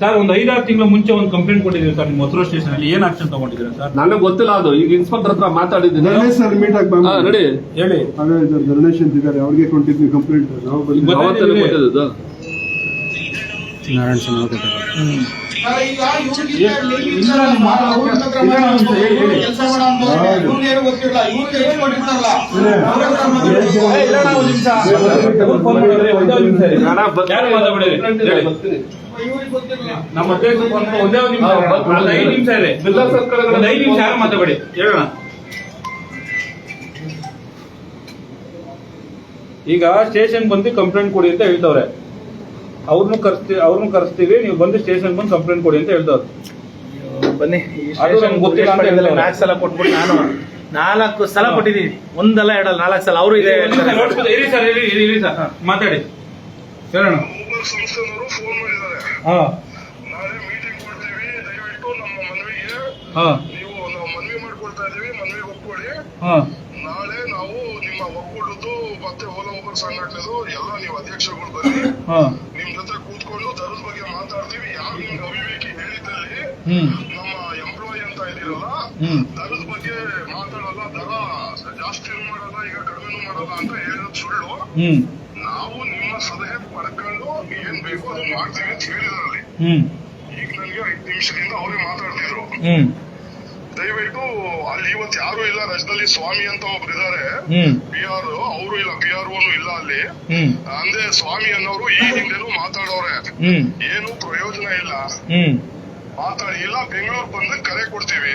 ಸರ್ ಒಂದು 5-6 ತಿಂಗಳ ಮುಂಚೆ ಒಂದು ಕಂಪ್ಲೇಂಟ್ ಕೊಟ್ಟಿದ್ದೀವಿ ಸರ್, ನಿಮ್ಮ ಹೊಸೂರು ಸ್ಟೇಷನ್ ಅಲ್ಲಿ. ಏನ್ ಆಕ್ಷನ್ ತಗೊಂಡಿದ್ದೀರಾ ಸರ್? ನನಗೆ ಗೊತ್ತಿಲ್ಲ ಅದು. ಈಗ ಇನ್ಸ್ಪೆಕ್ಟರ್ ಹತ್ರ ಮಾತಾಡಿದ್ದೀನಿ. ಸರ್ ಮೀಟ್ ಆಗಿ ರೆಡಿ ಹೇಳಿ. ಗಣೇಶ್ ಅಂತ ಇದ್ದಾರೆ, ಅವ್ರಿಗೆ ಕೊಟ್ಟಿದ್ವಿ ಕಂಪ್ಲೇಂಟ್. ನಾವು ಕೊಟ್ಟಿದ್ದು ನಾರಾಯಣ ಸ್ವಾಮಿ ಕೆಲಸ ಗೊತ್ತಿಲ್ಲ, ಇವ್ರಿಗೆ ಏನ್ ಕೊಟ್ಟಿರ್ತಾರಲ್ಲ ನಮ್ಮ ಒಂದೇ ಒಂದು ನಿಮಿಷ, 5 ನಿಮಿಷ ಇದೆ. 5 ನಿಮಿಷ ಯಾರು ಮಾತಾಡಿ ಹೇಳೋಣ. ಈಗ ಸ್ಟೇಷನ್ ಬಂದು ಕಂಪ್ಲೇಂಟ್ ಕೊಡಿ ಅಂತ ಹೇಳ್ತವ್ರೆ. ಅವ್ರನ್ನು ಕರೆಸ್ತೀವಿ, ನೀವು ಬಂದು ಸ್ಟೇಷನ್ ಬಂದು ಕಂಪ್ಲೇಂಟ್ ಕೊಡಿ ಅಂತ ಹೇಳ್ತವ್ರೆ. ಬನ್ನಿ, ಅದು ನಮ್ಗೆ ಗೊತ್ತಿಲ್ಲ ಅಂತ ಹೇಳಿದ್ರು. 4 ಸಲ ಕೊಟ್ಬಿಟ್ಟು ನಾನು 4 ಸಲ ಕೊಟ್ಟಿದ್ದೀನಿ, ಒಂದಲ್ಲ ಎರಡಲ್ಲ 4 ಸಲ. ಅವರು ಇದೆ ಇರಿ ಸರ್, ಇರಿ ಸರ್, ಮಾತಾಡಿ ಹೇಳೋಣ. ಸಂಸ್ಥೆನವರು ಫೋನ್ ಮಾಡಿದ್ದಾರೆ, ಹಾ ನಾಳೆ ಮೀಟಿಂಗ್ ಮಾಡ್ತೀವಿ, ದಯವಿಟ್ಟು ನಮ್ಮ ಮನವಿಗೆ ನೀವು ನಾವು ಮನವಿ ಮಾಡ್ಕೊಳ್ತಾ ಇದೀವಿ, ಮನವಿಗೆ ಒಪ್ಕೊಳ್ಳಿ. ನಾಳೆ ನಾವು ನಿಮ್ಮ ಒಕ್ಕೂಟದ್ದು ಮತ್ತೆ ಓಲಾ ಒಬ್ಬರ ಸಂಘಟನೆದು ಎಲ್ಲ ನೀವು ಅಧ್ಯಕ್ಷಗಳು ಬನ್ನಿ, ನಿಮ್ ಜೊತೆ ಕೂತ್ಕೊಂಡು ದರದ ಬಗ್ಗೆ ಮಾತಾಡ್ತೀವಿ. ಯಾರು ನಿಮ್ಗೆ ಅವಿವೇಕಿ ಹೇಳಿದ್ದಲ್ಲಿ ನಮ್ಮ ಎಂಪ್ಲಾಯಿ ಅಂತ ಇದೀರಲ್ಲ, ದರದ ಬಗ್ಗೆ ಮಾತಾಡಲ್ಲ, ದರ ಜಾಸ್ತಿನೂ ಮಾಡಲ್ಲ, ಈಗ ಕಡಿಮೆನೂ ಮಾಡಲ್ಲ ಅಂತ ಹೇಳೋದು ಸುಳ್ಳು. ನಾವು ನಿಮ್ಮ ಸಲಹೆ ಪಡ್ಕೊಂಡು ಏನ್ ಬೇಕು ಅದನ್ನ ಮಾಡ್ತೀವಿ ಅಂತ ಹೇಳಿದ್ರಲ್ಲಿ. ಈಗ ನನಗೆ 5 ನಿಮಿಷದಿಂದ ಅವರೇ ಮಾತಾಡ್ತಿದ್ರು. ದಯವಿಟ್ಟು ಅಲ್ಲಿ ಇವತ್ತು ಯಾರು ಇಲ್ಲ, ರಜದಲ್ಲಿ ಸ್ವಾಮಿ ಅಂತ ಒಬ್ರು ಇದಾರೆ, PR ಅವರು ಇಲ್ಲ, PRO ಇಲ್ಲ ಅಲ್ಲಿ. ಅಂದ್ರೆ ಸ್ವಾಮಿ ಅನ್ನೋರು ಈ ಹಿಂದೆನೂ ಮಾತಾಡೋರೆ, ಏನು ಪ್ರಯೋಜನ ಇಲ್ಲ, ಮಾತಾಡಿಲ್ಲ. ಬೆಂಗಳೂರು ಬಂದು ಕರೆ ಕೊಡ್ತೀವಿ,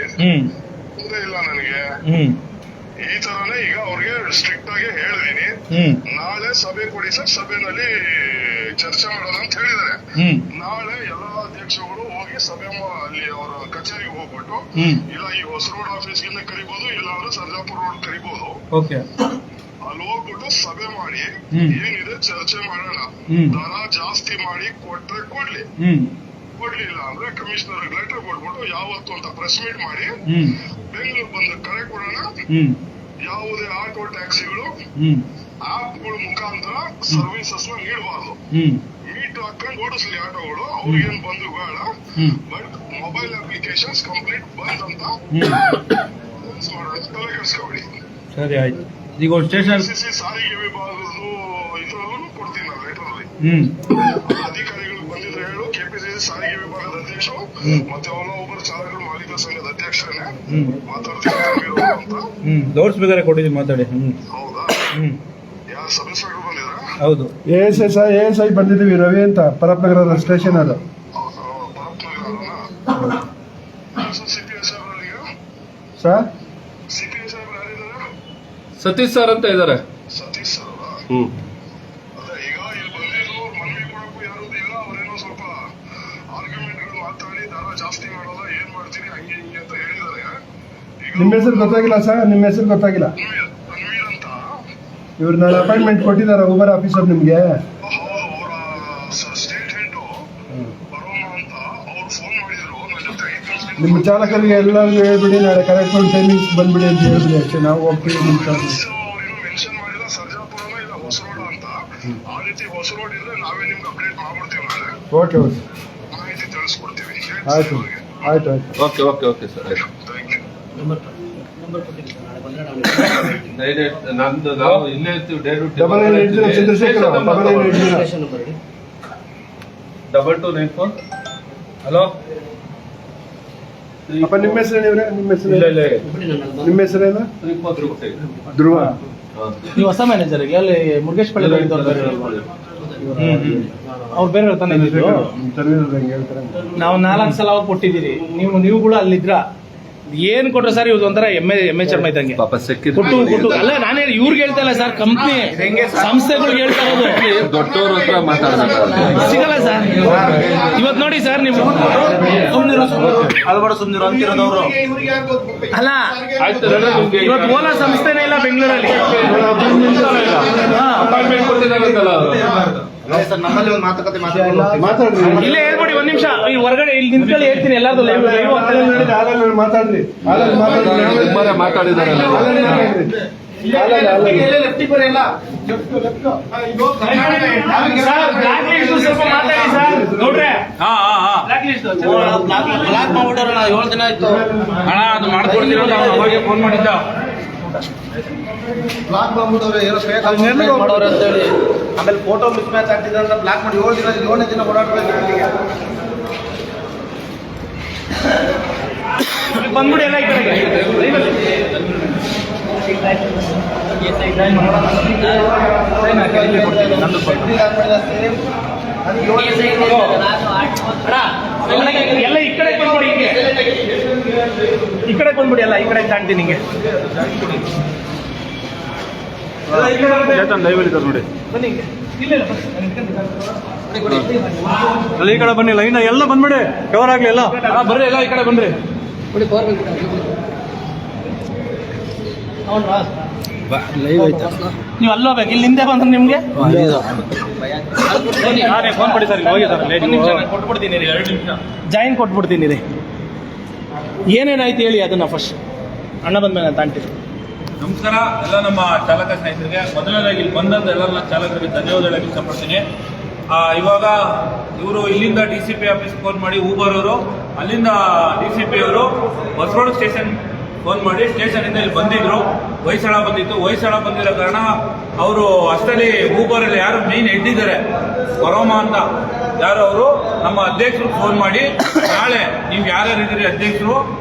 ಇಲ್ಲ ನನಗೆ ಈ ತರನೇ. ಈಗ ಅವ್ರಿಗೆ ಸ್ಟ್ರಿಕ್ಟ್ ಆಗಿ ಹೇಳಿದೀನಿ, ನಾಳೆ ಸಭೆ ಕೊಡಿ ಸರ್, ಸಭೆನಲ್ಲಿ ಚರ್ಚೆ ಮಾಡೋಣ ಅಂತ ಹೇಳಿದಾರೆ. ನಾಳೆ ಎಲ್ಲಾ ಅಧ್ಯಕ್ಷಗಳು ಹೋಗಿ ಸಭೆ ಅಲ್ಲಿ ಅವರ ಕಚೇರಿಗೆ ಹೋಗ್ಬಿಟ್ಟು, ಇಲ್ಲ ಈ ಹೊಸ ರೋಡ್ ಆಫೀಸ್ಗೆ ಕರಿಬಹುದು, ಇಲ್ಲ ಅಂದ್ರೆ ಸರ್ಜಾಪುರ ರೋಡ್ ಕರಿಬಹುದು, ಅಲ್ಲಿ ಹೋಗ್ಬಿಟ್ಟು ಸಭೆ ಮಾಡಿ ಏನಿದೆ ಚರ್ಚೆ ಮಾಡೋಣ. ದರ ಜಾಸ್ತಿ ಮಾಡಿ ಕೊಟ್ರೆ ಕೊಡ್ಲಿ, ಕೊಡ್ಲಿಲ್ಲ ಅಂದ್ರೆ ಕಮಿಷನರ್ ಲೆಟರ್ ಕೊಟ್ಬಿಟ್ಟು ಯಾವತ್ತು ಅಂತ ಪ್ರೆಸ್ ಮೀಟ್ ಮಾಡಿ ಬೆಂಗಳೂರು ಬಂದು ಕರೆ ಕೊಡೋಣ. ಯಾವುದೇ ಆಟೋ ಟ್ಯಾಕ್ಸಿಗಳು ಆಪ್ಗಳ ಮುಖಾಂತರ ಸರ್ವಿಸಸ್ ನ ನೀಡಬಾರ್ದು. ಮೀಟ್ ಹಾಕೊಂಡು ಓಡಿಸ್ಲಿ ಆಟೋಗಳು, ಅವ್ರಿಗೇನ್ ಬಂದು ಬೇಡ, ಬಟ್ ಮೊಬೈಲ್ ಅಪ್ಲಿಕೇಶನ್ಸ್ ಕಂಪ್ಲೀಟ್ ಬಂದ್ ಅಂತ ತಲೆ ಕೆಡಿಸ್ಕೊಬೇಡಿ. ಸರಿ ಆಯ್ತು. ಈಗ ಸ್ಟೇಷನ್ ಸಾರಿಗೆ ವಿಭಾಗದ್ದು ಇದ್ರಲ್ಲೂ ಕೊಡ್ತೀನಿ ನಾನು ಲೆಟರ್ ಅಲ್ಲಿ. ಅಧಿಕಾರಿಗಳು ಬಂದಿದ್ರೆ ಹೇಳು, KPCC ಸಾರಿಗೆ ವಿಭಾಗದ ಅಧ್ಯಕ್ಷರು ಮತ್ತೆ ಓಲಾ ಒಬ್ಬರು ಚಾಲಕರು ಮಾಲೀಕರ ಸಂಘದ ಅಧ್ಯಕ್ಷರೇ ಮಾತಾಡ್ತೀನಿ ಅಂತ. ಲೌಡ್ ಸ್ಪೀಕರ್ ಕೊಟ್ಟಿದ್ದೀನಿ, ಮಾತಾಡಿ. ಹೌದಾ? ಯಾರು ಸಬ್ ಇನ್ಸ್ಪೆಕ್ಟರ್ ಬಂದಿದ್ರ? ಹೌದು, ASI ಬಂದಿದ್ದೀವಿ, ರವಿ ಅಂತ, ಪರಪ್ನಗರ ಸ್ಟೇಷನ್ ಅದು. ಸರ್ ಸತೀಶ್ ಸರ್ ಅಂತ ಇದಾರೆ. ಸತೀಶ್ ಸರ್ ಅದೇ ಈಗ ಇಲ್ಲಿ ಬಂದಿದ್ರು, ಮನವಿ ಕೊಡಕ್ಕೂ ಯಾರು ಇಲ್ಲ, ಅವರೇನೋ ಸ್ವಲ್ಪ ಆರ್ಗ್ಯುಮೆಂಟ್ಗಳು ಮಾತಾಡಿ ದರ ಜಾಸ್ತಿ ಮಾಡಲ್ಲ, ಏನ್ ಮಾಡ್ತೀರಿ ಹಂಗೆ ಹಿಂಗೆ ಅಂತ ಹೇಳಿದ್ದಾರೆ. ನಿಮ್ಮ ಹೆಸರು ಗೊತ್ತಾಗಿಲ್ಲ ಸರ್, ನಿಮ್ಮ ಹೆಸರು ಗೊತ್ತಾಗಿಲ್ಲ. ತನ್ವೀರ್ ಅಂತ ಇವ್ರು ನಾಳೆ ಅಪಾಯಿಂಟ್ಮೆಂಟ್ ಕೊಟ್ಟಿದ್ದಾರೆ ಊಬರ್ ಆಫೀಸರ್ ನಿಮ್ಗೆ? ಸ್ಟೇಟ್ ಹೆಡ್ ಬರೋಣ ಅಂತ ಅವ್ರು ಫೋನ್ ಮಾಡಿದ್ರು ನನ್ನ ಜೊತೆ 5 ನಿಮಿಷ ನಿಮ್ಮ ಚಾಲಕರಿಗೆ ಎಲ್ಲರಿಗೂ ಹೇಳ್ಬಿಡಿ ನಾಳೆ ಕರೆಕ್ಟ್ ಒಂದು ಟೈಮಿಂಗ್ಸ್ ಬಂದ್ಬಿಡಿ ಅಂತ ಹೇಳ್ಬಿಡಿ ಅಷ್ಟೇ. ನಾವು ಹೋಗ್ತೀವಿ ನಿಮ್ಮ ಅವ್ರೇನು ಮೆನ್ಷನ್ ಮಾಡಿಲ್ಲ ಸರ್ಜಾಪುರನ ಇಲ್ಲ ಹೊಸರೋಡ ಅಂತ. ಆ ರೀತಿ ಹೊಸರೋಡ್ ಇದ್ರೆ ನಾವೇ ನಿಮ್ಗೆ ಅಪ್ಡೇಟ್ ಮಾಡ್ಬಿಡ್ತೀವಿ ನಾಳೆ. ಓಕೆ ಓಕೆ ಮಾಹಿತಿ ತಿಳಿಸ್ಕೊಡ್ತೀವಿ. ಆಯ್ತು ಆಯ್ತು ಆಯ್ತು. ಓಕೆ ಓಕೆ ಓಕೆ ಸರ್ ಆಯ್ತು. ನಂದು ನಾವು ಇಲ್ಲೇ ಇರ್ತೀವಿ ಡೇ ಟು ಡಬಲ್ 9 ಚಂದ್ರಶೇಖರ್ ಡಬಲ್ 9 2294. ಹಲೋ ಅಪ್ಪ ನಿಮ್ಮ ಹೆಸರೇನು ಇವ್ರೆ? ನಿಮ್ಮ ಹೆಸರು ಇಲ್ಲ ಇಲ್ಲ ನಿಮ್ಮ ಹೆಸರೇನು? 34 ಧ್ರುವ. ನೀವು ಹೊಸ ಮ್ಯಾನೇಜರ್ಗೆ ಅಲ್ಲಿ ಮುರುಗೇಶ್ ಪಳ್ಳಿ ಅವ್ರು ಬೇರೆ ತಾನೇ ಇದ್ದಿದ್ದು. ಸರ್ವಿಸ್ ಹೆಂಗೆ ಹೇಳ್ತಾರೆ? ನಾವು 4 ಸಲ ಹೋಗಿ ಕೊಟ್ಟಿದ್ದೀರಿ. ನೀವು ಕೂಡ ಅಲ್ಲಿದ್ರ ಏನ್ ಕೊಟ್ರು ಸರ್? ಇವ್ದು ಒಂಥರ ಎಮ್ಮೆ ಚರ್ಮ ಇದ್ದಂಗೆ ಪಾಪ ಸೆಕ್ಯೂರಿಟಿ ಕೊಟ್ಟು ಅಲ್ಲ ನಾನೇ ಇವ್ರಿಗೆ ಹೇಳ್ತಾ ಇಲ್ಲ ಸರ್, ಕಂಪ್ನಿ ಸಂಸ್ಥೆಗಳಿಗೆ ಹೇಳ್ತಾ ಇರೋದು. ದೊಡ್ಡವ್ರ ಹತ್ರ ಮಾತಾಡಬೇಕು ಸಿಗಲ್ಲ ಸರ್. ಇವತ್ತು ನೋಡಿ ಸರ್ ನೀವು ಅಲ್ಲ ಇವತ್ತು ಓಲಾ ಸಂಸ್ಥೆನೇ ಇಲ್ಲ ಬೆಂಗಳೂರಲ್ಲಿ. ಅಪಾಯಿಂಟ್ಮೆಂಟ್ ಕೊಟ್ಟಿದ್ದಾಗತ್ತಲ್ಲ ನಮ್ಮಲ್ಲಿ ಒಂದು ಮಾತುಕತೆ ಮಾತಾಡ್ರಿ. ಇಲ್ಲೇ ಹೇಳ್ಬಿಡಿ ಒಂದ್ ನಿಮಿಷ. ಈ ಹೊರಗಡೆ ಇಲ್ಲಿ ನಿಂತ್ಕೊಳ್ಳಿ, ಹೇಳ್ತೀನಿ ಎಲ್ಲಾರ್ದು ಲೈವ್ ಮಾತಾಡ್ರಿ. ಮಾತಾಡಿದಾರಲ್ಲ ಸ್ವಲ್ಪ ಮಾತಾಡಿ ಸರ್. ನೋಡ್ರೆ ಬ್ಲಾಕ್ ಮಾಡ್ಬಿಟ್ಟವ್ರು. 7 ದಿನ ಆಯ್ತು ಹಣ ಅದು ಮಾಡ್ಕೊಡ್ತೀರೋ ನಾವು ಅವಾಗೆ ಫೋನ್ ಮಾಡಿದ್ದ. ಬ್ಲಾಕ್ ಮಾಡ್ಬಿಟ್ಟವ್ರೆ ಏನೋ ಮಾಡೋರು ಅಂತ ಹೇಳಿ. ಆಮೇಲೆ ಫೋಟೋ ಮಿಸ್ ಮ್ಯಾಚ್ ಆಗ್ತಿದೆ ಅಂತ ಬ್ಲಾಕ್ ಮಾಡಿ 7 ದಿನ ಓಡಾಡ್ಬೇಕು. ಬಂದ್ಬಿಡಿ ಎಲ್ಲ ಈ ಕಡೆಗೆ. ಎಲ್ಲ ಈ ಕಡೆ ಬಂದ್ಬಿಡಿ, ಹಿಂಗೆ ಈ ಕಡೆ ಬಂದ್ಬಿಡಿ, ಎಲ್ಲ ಈ ಕಡೆ ಕಾಣ್ತೀನಿ ಹಿಂಗೆ. ನೋಡಿ ಬನ್ನಿ ಹಿಂಗೆ. ಇಲ್ಲ ಇಲ್ಲ ಅಲ್ಲಿ ಈ ಕಡೆ ಬನ್ನಿ, ಲೈನ್ ಎಲ್ಲ ಬಂದ್ಬಿಡಿ, ಕವರ್ ಆಗ್ಲಿ ಎಲ್ಲ. ಬರ್ರಿ ಎಲ್ಲ ಈ ಕಡೆ ಬನ್ರಿ. ನೀವು ಅಲ್ಲಿ ಹೋಗ್ಬೇಕು, ಇಲ್ಲಿ ಹಿಂದೆ ಬಂದ್ರೆ ನಿಮ್ಗೆ ಫೋನ್ ಮಾಡಿ ಸರ್, ಹೋಗಿ ಸರ್. ಕೊಟ್ಬಿಡ್ತೀನಿ ರೀ, 2 ನಿಮಿಷ ಜಾಯಿನ್ ಕೊಟ್ಬಿಡ್ತೀನಿ ರೀ. ಏನೇನಾಯ್ತು ಹೇಳಿ ಅದನ್ನ ಫಸ್ಟ್. ಅಣ್ಣ ಬಂದ್ಮೇಲೆ ಅಂತ ಅಂತೀವಿ. ನಮಸ್ಕಾರ ಎಲ್ಲ ನಮ್ಮ ಚಾಲಕ ಸ್ನೇಹಿತರಿಗೆ. ಮೊದಲನೇದಾಗಿ ಇಲ್ಲಿ ಬಂದಂತ ಎಲ್ಲ ಚಾಲಕರಿಗೆ ಧನ್ಯವಾದ ಹೇಳಕ್ಕೆ ಇಷ್ಟಪಡ್ತೀನಿ. ಇವಾಗ ಇವರು ಇಲ್ಲಿಂದ DCP ಆಫೀಸ್ಗೆ ಫೋನ್ ಮಾಡಿ, ಊಬರ್ ಅವರು ಅಲ್ಲಿಂದ DCP ಅವರು ಹೊಸರೋಡ್ ಸ್ಟೇಷನ್ ಫೋನ್ ಮಾಡಿ ಸ್ಟೇಷನಿಂದ ಇಲ್ಲಿ ಬಂದಿದ್ರು. ಹೊಯ್ಸಳ ಬಂದಿತ್ತು. ಹೊಯ್ಸಳ ಬಂದಿರೋ ಕಾರಣ ಅವರು ಅಷ್ಟರಲ್ಲಿ ಊಬರಲ್ಲಿ ಯಾರು ಮೇನ್ ಹೆಡ್ ಇದ್ದಾರೆ ಪರೋಮ ಅಂತ ಯಾರು, ಅವರು ನಮ್ಮ ಅಧ್ಯಕ್ಷರು ಫೋನ್ ಮಾಡಿ, ನಾಳೆ ನೀವು ಯಾರ್ಯಾರು ಇದ್ದೀರಿ ಅಧ್ಯಕ್ಷರು,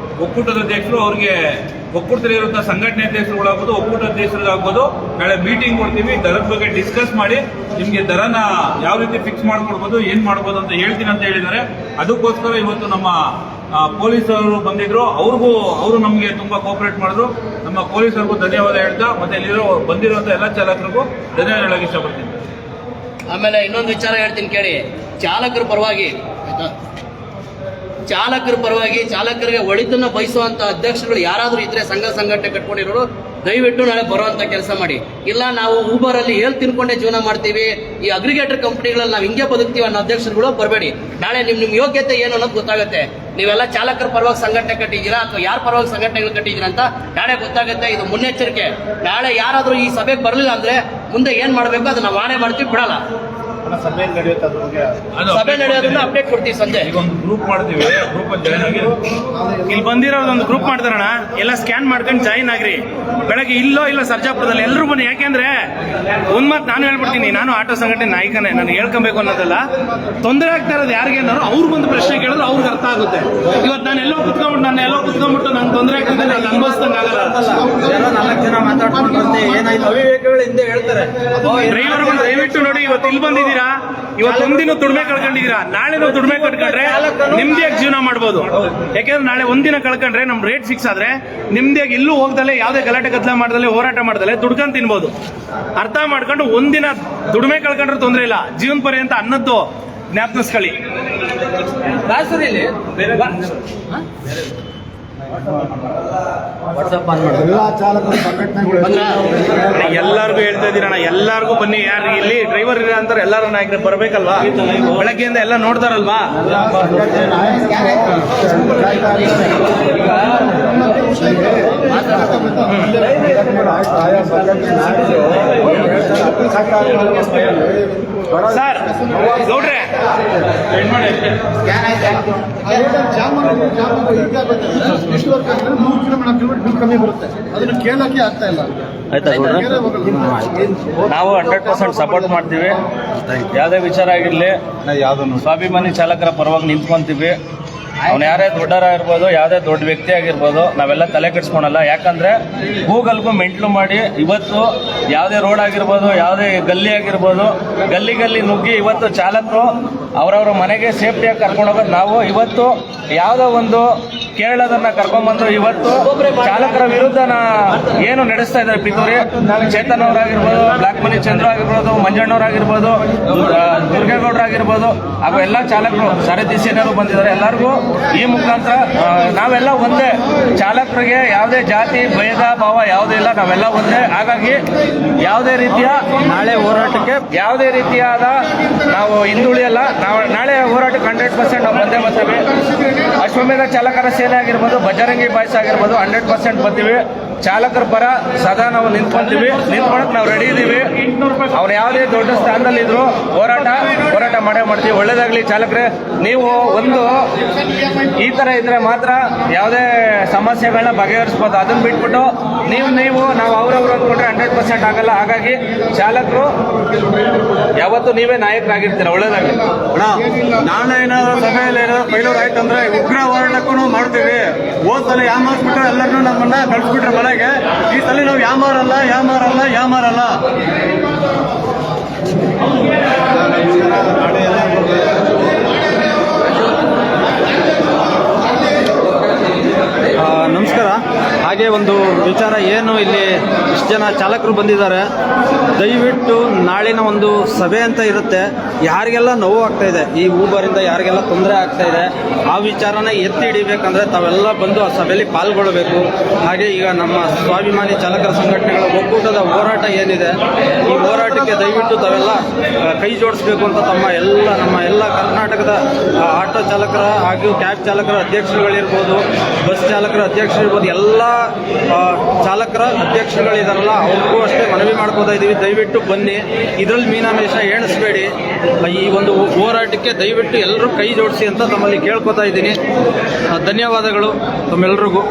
ಒಕ್ಕೂಟದ ಅಧ್ಯಕ್ಷರು, ಅವ್ರಿಗೆ ಒಕ್ಕೂಟದಲ್ಲಿರುವಂತಹ ಸಂಘಟನೆ ಅಧ್ಯಕ್ಷರುಗಳಾಗ್ಬೋದು, ಒಕ್ಕೂಟ ಅಧ್ಯಕ್ಷರಿಗಾಗ್ಬೋದು, ನಾಳೆ ಮೀಟಿಂಗ್ ಕೊಡ್ತೀವಿ, ದರದ ಬಗ್ಗೆ ಡಿಸ್ಕಸ್ ಮಾಡಿ ನಿಮ್ಗೆ ದರನ ಯಾವ ರೀತಿ ಫಿಕ್ಸ್ ಮಾಡ್ಕೊಡ್ಬೋದು, ಏನ್ ಮಾಡ್ಬೋದು ಅಂತ ಹೇಳ್ತೀನಿ ಅಂತ ಹೇಳಿದ್ದಾರೆ. ಅದಕ್ಕೋಸ್ಕರ ಇವತ್ತು ನಮ್ಮ ಪೊಲೀಸರು ಬಂದಿದ್ರು. ಅವರು ನಮಗೆ ತುಂಬಾ ಕೋಆಪರೇಟ್ ಮಾಡಿದ್ರು. ನಮ್ಮ ಪೊಲೀಸರಿಗೂ ಧನ್ಯವಾದ ಹೇಳ್ತಾ, ಮತ್ತೆ ಇಲ್ಲಿರೋ ಬಂದಿರುವಂತಹ ಎಲ್ಲ ಚಾಲಕರಿಗೂ ಧನ್ಯವಾದ ಹೇಳಕ್ಕೆ ಇಷ್ಟಪಡ್ತೀನಿ. ಆಮೇಲೆ ಇನ್ನೊಂದು ವಿಚಾರ ಹೇಳ್ತೀನಿ ಕೇಳಿ. ಚಾಲಕರ ಪರವಾಗಿ ಚಾಲಕರಿಗೆ ಒಳಿತನ್ನ ಬಯಸುವಂತ ಅಧ್ಯಕ್ಷರುಗಳು ಯಾರಾದ್ರೂ ಇದ್ರೆ, ಸಂಘ ಸಂಘಟನೆ ಕಟ್ಕೊಂಡಿರೋರು, ದಯವಿಟ್ಟು ನಾಳೆ ಬರುವಂತ ಕೆಲಸ ಮಾಡಿ. ಇಲ್ಲ ನಾವು ಊಬರ್ ಅಲ್ಲಿ ತಿನ್ಕೊಂಡೇ ಜೀವನ ಮಾಡ್ತೀವಿ, ಈ ಅಗ್ರಿಗೇಟರ್ ಕಂಪನಿಗಳಲ್ಲಿ ನಾವು ಹಿಂಗೆ ಬದುಕ್ತೀವಿ ಅನ್ನೋ ಅಧ್ಯಕ್ಷರುಗಳು ಬರಬೇಡಿ. ನಾಳೆ ನಿಮ್ ಯೋಗ್ಯತೆ ಏನು ಅನ್ನೋದು ಗೊತ್ತಾಗುತ್ತೆ. ನೀವೆಲ್ಲ ಚಾಲಕರ ಪರವಾಗಿ ಸಂಘಟನೆ ಕಟ್ಟಿದ್ದೀರಾ ಅಥವಾ ಯಾರ ಪರವಾಗಿ ಸಂಘಟನೆಗಳು ಕಟ್ಟಿದ್ದೀರಾ ಅಂತ ನಾಳೆ ಗೊತ್ತಾಗುತ್ತೆ. ಇದು ಮುನ್ನೆಚ್ಚರಿಕೆ. ನಾಳೆ ಯಾರಾದ್ರೂ ಈ ಸಭೆಗೆ ಬರಲಿಲ್ಲ ಅಂದ್ರೆ ಮುಂದೆ ಏನ್ ಮಾಡ್ಬೇಕು ಅದನ್ನ ನಾಳೆ ಮಾಡ್ತೀವಿ, ಬಿಡಲ್ಲ. ಸಭೆ ನಡೆಯುತ್ತೆ, ಸಭೆ ನಡೆಯೋದನ್ನ ಅಪ್ಡೇಟ್ ಕೊಡ್ತೀವಿ ಸಂಜೆ. ಈಗ ಒಂದು ಗ್ರೂಪ್ ಮಾಡ್ತೀವಿ, ಗ್ರೂಪ್ ಜಾಯ್ನ್ ಆಗಿ ಇಲ್ಲಿ ಬಂದಿರೋದೊಂದು ಗ್ರೂಪ್ ಮಾಡ್ತಾರಣ, ಎಲ್ಲ ಸ್ಕ್ಯಾನ್ ಮಾಡ್ಕೊಂಡು ಜಾಯಿನ್ ಆಗ್ರಿ. ಬೆಳಗ್ಗೆ ಇಲ್ಲ ಸರ್ಜಾಪುರದಲ್ಲಿ ಎಲ್ಲರೂ ಬನ್ನಿ. ಯಾಕೆಂದ್ರೆ ಒಂದ್ ಮಾತು ನಾನು ಹೇಳ್ಬಿಡ್ತೀನಿ, ನಾನು ಆಟೋ ಸಂಘಟನೆ ನಾಯಕನೇ, ನಾನು ಹೇಳ್ಕೊಬೇಕು ಅನ್ನೋದಲ್ಲ. ತೊಂದರೆ ಆಗ್ತಾ ಇರೋದು ಯಾರಿಗೆ ಅನ್ನೋರು ಅವ್ರು ಬಂದು ಪ್ರಶ್ನೆ ಕೇಳಿದ್ರೆ ಅವ್ರಿಗೆ ಅರ್ಥ ಆಗುತ್ತೆ. ಇವತ್ತು ನಾನು ಎಲ್ಲೋ ಕುತ್ಕೊಂಡ್ಬಿಟ್ಟು ನಂಗೆ ತೊಂದರೆ ಆಗ್ತಿದೆ, ನಾನು ಅನುಭವಿಸ್ದಂಗೆ ಆಗಲ್ಲ. 4 ಜನ ಮಾತಾಡ್ಕೊಂಡು ಏನಾಯ್ತು ಅವಿವೇಕಗಳು ಹಿಂದೆ ಹೇಳ್ತಾರೆ. ಡ್ರೈವರ್ಗಳು ದಯವಿಟ್ಟು ನೋಡಿ, ಇವತ್ತು ಇಲ್ಲಿ ಬಂದಿದ್ದೀರಾ, ಇವತ್ತು ಒಂದಿನ ದುಡಿಮೆ ಕಳ್ಕೊಂಡಿದ್ದೀರಾ, ನಾಳೆ ನಾವು ದುಡಿಮೆ ಕಳ್ಕೊಂಡ್ರೆ ನಿಮ್ದಿಯಾಗಿ ಜೀವನ ಮಾಡ್ಬೋದು. ಯಾಕೆಂದ್ರೆ ನಾಳೆ ಒಂದಿನ ಕಳ್ಕೊಂಡ್ರೆ ನಮ್ ರೇಟ್ ಫಿಕ್ಸ್ ಆದ್ರೆ ನಿಮ್ದಿಯಾಗಿ ಎಲ್ಲೂ ಹೋಗ್ದಲೆ, ಯಾವುದೇ ಗಲಾಟೆ ಗದ್ದಲ ಮಾಡ್ದಲೆ, ಹೋರಾಟ ಮಾಡ್ದಲೆ ದುಡ್ಕೊಂಡ್ ತಿನ್ಬೋದು. ಅರ್ಥ ಮಾಡ್ಕೊಂಡು ಒಂದಿನ ದುಡಿಮೆ ಕಳ್ಕೊಂಡ್ರೆ ತೊಂದರೆ ಇಲ್ಲ, ಜೀವನ ಪರ್ಯಂತ ಅನ್ನದ್ದು ಜ್ಞಾಪನಿಸ್ಕೊಳ್ಳಿ. ಎಲ್ಲ ಚಾಲಕರು ಸಂಘಟನೆಗಳು ಎಲ್ಲಾರ್ಗು ಹೇಳ್ತಾ ಇದೀರಣ್ಣ, ಎಲ್ಲಾರ್ಗು ಬನ್ನಿ. ಯಾರು ಇಲ್ಲಿ ಡ್ರೈವರ್ ಇಲ್ಲ ಅಂತಾರೆ, ಎಲ್ಲರೂ ನಾಯಕರು ಬರ್ಬೇಕಲ್ವಾ? ಬೆಳಗ್ಗೆಯಿಂದ ಎಲ್ಲ ನೋಡ್ತಾರಲ್ವಾ? ಸರ್ ಗೌಡ್ರೆ, ಕಮ್ಮಿ ಬರುತ್ತೆ, ಅದನ್ನು ಕೇಳಕ್ಕೆ ಆಗ್ತಾ ಇಲ್ಲ. ನಾವು 100% ಸಪೋರ್ಟ್ ಮಾಡ್ತೀವಿ. ಯಾವುದೇ ವಿಚಾರ ಆಗಿರ್ಲಿ, ಸ್ವಾಭಿಮಾನಿ ಚಾಲಕರ ಪರವಾಗಿ ನಿಂತ್ಕೊಂತೀವಿ. ಅವ್ನು ಯಾರೇ ದೊಡ್ಡವರಾಗಿರ್ಬೋದು, ಯಾವುದೇ ದೊಡ್ಡ ವ್ಯಕ್ತಿ ಆಗಿರ್ಬೋದು, ನಾವೆಲ್ಲ ತಲೆ ಕೆಡಿಸ್ಕೊಳಲ್ಲ. ಯಾಕಂದ್ರೆ ಗೂಗಲ್ಗೂ ಮೆಂಟ್ಲು ಮಾಡಿ ಇವತ್ತು ಯಾವುದೇ ರೋಡ್ ಆಗಿರ್ಬೋದು, ಯಾವುದೇ ಗಲ್ಲಿ ಆಗಿರ್ಬೋದು, ಗಲ್ಲಿ ನುಗ್ಗಿ ಇವತ್ತು ಚಾಲಕರು ಅವರವರ ಮನೆಗೆ ಸೇಫ್ಟಿಯಾಗಿ ಕರ್ಕೊಂಡು ಹೋಗೋದು ನಾವು. ಇವತ್ತು ಯಾವುದೋ ಒಂದು ಕೇರಳದನ್ನ ಕರ್ಕೊಂಡ್ಬಂದು ಇವತ್ತು ಚಾಲಕರ ವಿರುದ್ಧ ಏನು ನಡೆಸ್ತಾ ಇದ್ದಾರೆ ಪಿತೂರಿ. ಚೇತನ್ ಅವರಾಗಿರ್ಬೋದು, ಬ್ಲಾಕ್ ಮನಿ ಚಂದ್ರ ಆಗಿರ್ಬೋದು, ಮಂಜಣ್ಣವರಾಗಿರ್ಬೋದು, ದುರ್ಗೇಗೌಡರಾಗಿರ್ಬೋದು, ಹಾಗೂ ಎಲ್ಲ ಚಾಲಕರು ಸಾರಥಿ ಸೇನೆಯವರು ಬಂದಿದ್ದಾರೆ. ಎಲ್ಲರಿಗೂ ಈ ಮುಖಾಂತರ ನಾವೆಲ್ಲ ಒಂದೇ. ಚಾಲಕರಿಗೆ ಯಾವುದೇ ಜಾತಿ ಭೇದ ಭಾವ ಯಾವುದೇ ಇಲ್ಲ, ನಾವೆಲ್ಲ ಒಂದೇ. ಹಾಗಾಗಿ ಯಾವುದೇ ರೀತಿಯ ನಾಳೆ ಹೋರಾಟಕ್ಕೆ ಯಾವುದೇ ರೀತಿಯಾದ ನಾವು ಹಿಂದುಳಿಯಲ್ಲ. ನಾವು ನಾಳೆ ಹೋರಾಟಕ್ಕೆ 100% ನಾವು ಬಂದೇ ಬರ್ತೀವಿ. ಅಶ್ವಮೇಧ ಚಾಲಕರ ಸೇನೆ ಆಗಿರ್ಬೋದು, ಬಜರಂಗಿ ಬಾಯ್ಸ್ ಆಗಿರ್ಬೋದು, 100% ಬರ್ತೀವಿ. ಚಾಲಕರ ಪರ ಸದಾ ನಾವು ನಿಂತ್ಕೊಳಕ್ ನಾವು ರೆಡಿ ಇದೀವಿ. ಅವ್ರು ಯಾವುದೇ ದೊಡ್ಡ ಸ್ಥಾನದಲ್ಲಿ ಇದ್ರು ಹೋರಾಟ ಮಾಡೇ ಮಾಡ್ತೀವಿ. ಒಳ್ಳೇದಾಗ್ಲಿ ಚಾಲಕರೇ. ನೀವು ಒಂದು ಈ ತರ ಇದ್ರೆ ಮಾತ್ರ ಯಾವುದೇ ಸಮಸ್ಯೆಗಳನ್ನ ಬಗೆಹರಿಸ್ಬೋದು. ಅದನ್ನ ಬಿಟ್ಬಿಟ್ಟು ನೀವು ನಾವು ಅವ್ರವ್ರು ಅಂದ್ಕೊಂಡ್ರೆ 100% ಆಗಲ್ಲ. ಹಾಗಾಗಿ ಚಾಲಕರು ಯಾವತ್ತು ನೀವೇ ನಾಯಕರಾಗಿರ್ತೀರ. ಒಳ್ಳೇದಾಗ್ಲಿ. ನಾಳೆ ಏನಾದ್ರು ಸಭೆಯಲ್ಲಿ ಏನಾದ್ರು ಫೈಲೂರ್ ಆಯ್ತು ಅಂದ್ರೆ ಉಗ್ರ ಹೋರಾಟಕ್ಕೂ ಮಾಡ್ತೀವಿ. ಹೋದ್ ಸಲ ಯಾಮಾರ್ಸ್ಬಿಟ್ರೆ ಎಲ್ಲರನ್ನೂ ನಮ್ಮನ್ನ ಕಳ್ಸ್ಬಿಟ್ರೆ ಮನೆಗೆ. ಈ ಸಲ ನಾವು ಯಾಮಾರಲ್ಲ. ನಮಸ್ಕಾರ. ಹಾಗೆ ಒಂದು ವಿಚಾರ, ಏನು ಇಲ್ಲಿ ಇಷ್ಟು ಜನ ಚಾಲಕರು ಬಂದಿದ್ದಾರೆ, ದಯವಿಟ್ಟು ನಾಳಿನ ಒಂದು ಸಭೆ ಅಂತ ಇರುತ್ತೆ. ಯಾರಿಗೆಲ್ಲ ನೋವು ಆಗ್ತಾ ಇದೆ, ಈ ಊಬರಿಂದ ಯಾರಿಗೆಲ್ಲ ತೊಂದರೆ ಆಗ್ತಾ ಇದೆ, ಆ ವಿಚಾರನ ಎತ್ತಿ ಹಿಡಿಬೇಕಂದ್ರೆ ತಾವೆಲ್ಲ ಬಂದು ಆ ಸಭೆಯಲ್ಲಿ ಪಾಲ್ಗೊಳ್ಳಬೇಕು. ಹಾಗೆ ಈಗ ನಮ್ಮ ಸ್ವಾಭಿಮಾನಿ ಚಾಲಕರ ಸಂಘಟನೆಗಳ ಒಕ್ಕೂಟದ ಹೋರಾಟ ಏನಿದೆ, ಈ ಹೋರಾಟಕ್ಕೆ ದಯವಿಟ್ಟು ತಾವೆಲ್ಲ ಕೈ ಜೋಡಿಸ್ಬೇಕು ಅಂತ ನಮ್ಮ ಎಲ್ಲ ಕರ್ನಾಟಕದ ಆಟೋ ಚಾಲಕರ ಹಾಗೂ ಕ್ಯಾಬ್ ಚಾಲಕರ ಅಧ್ಯಕ್ಷರುಗಳಿರ್ಬೋದು, ಬಸ್ ಚಾಲಕರ ಅಧ್ಯಕ್ಷರಿರ್ಬೋದು, ಎಲ್ಲ ಚಾಲಕರ ಅಧ್ಯಕ್ಷರುಗಳಿದಾರಲ್ಲ ಅವ್ರಿಗೂ ಅಷ್ಟೇ ಮನವಿ ಮಾಡ್ಕೋತಾ ಇದ್ದೀವಿ. ದಯವಿಟ್ಟು ಬನ್ನಿ, ಇದರಲ್ಲಿ ಮೀನಾಮೇಷ ಎಣಿಸ್ಬೇಡಿ. ಈ ಒಂದು ಹೋರಾಟಕ್ಕೆ ದಯವಿಟ್ಟು ಎಲ್ಲರೂ ಕೈ ಜೋಡಿಸಿ ಅಂತ ತಮ್ಮಲ್ಲಿ ಕೇಳ್ಕೊತಾ ಇದ್ದೀನಿ. ಧನ್ಯವಾದಗಳು ತಮ್ಮೆಲ್ಲರಿಗೂ.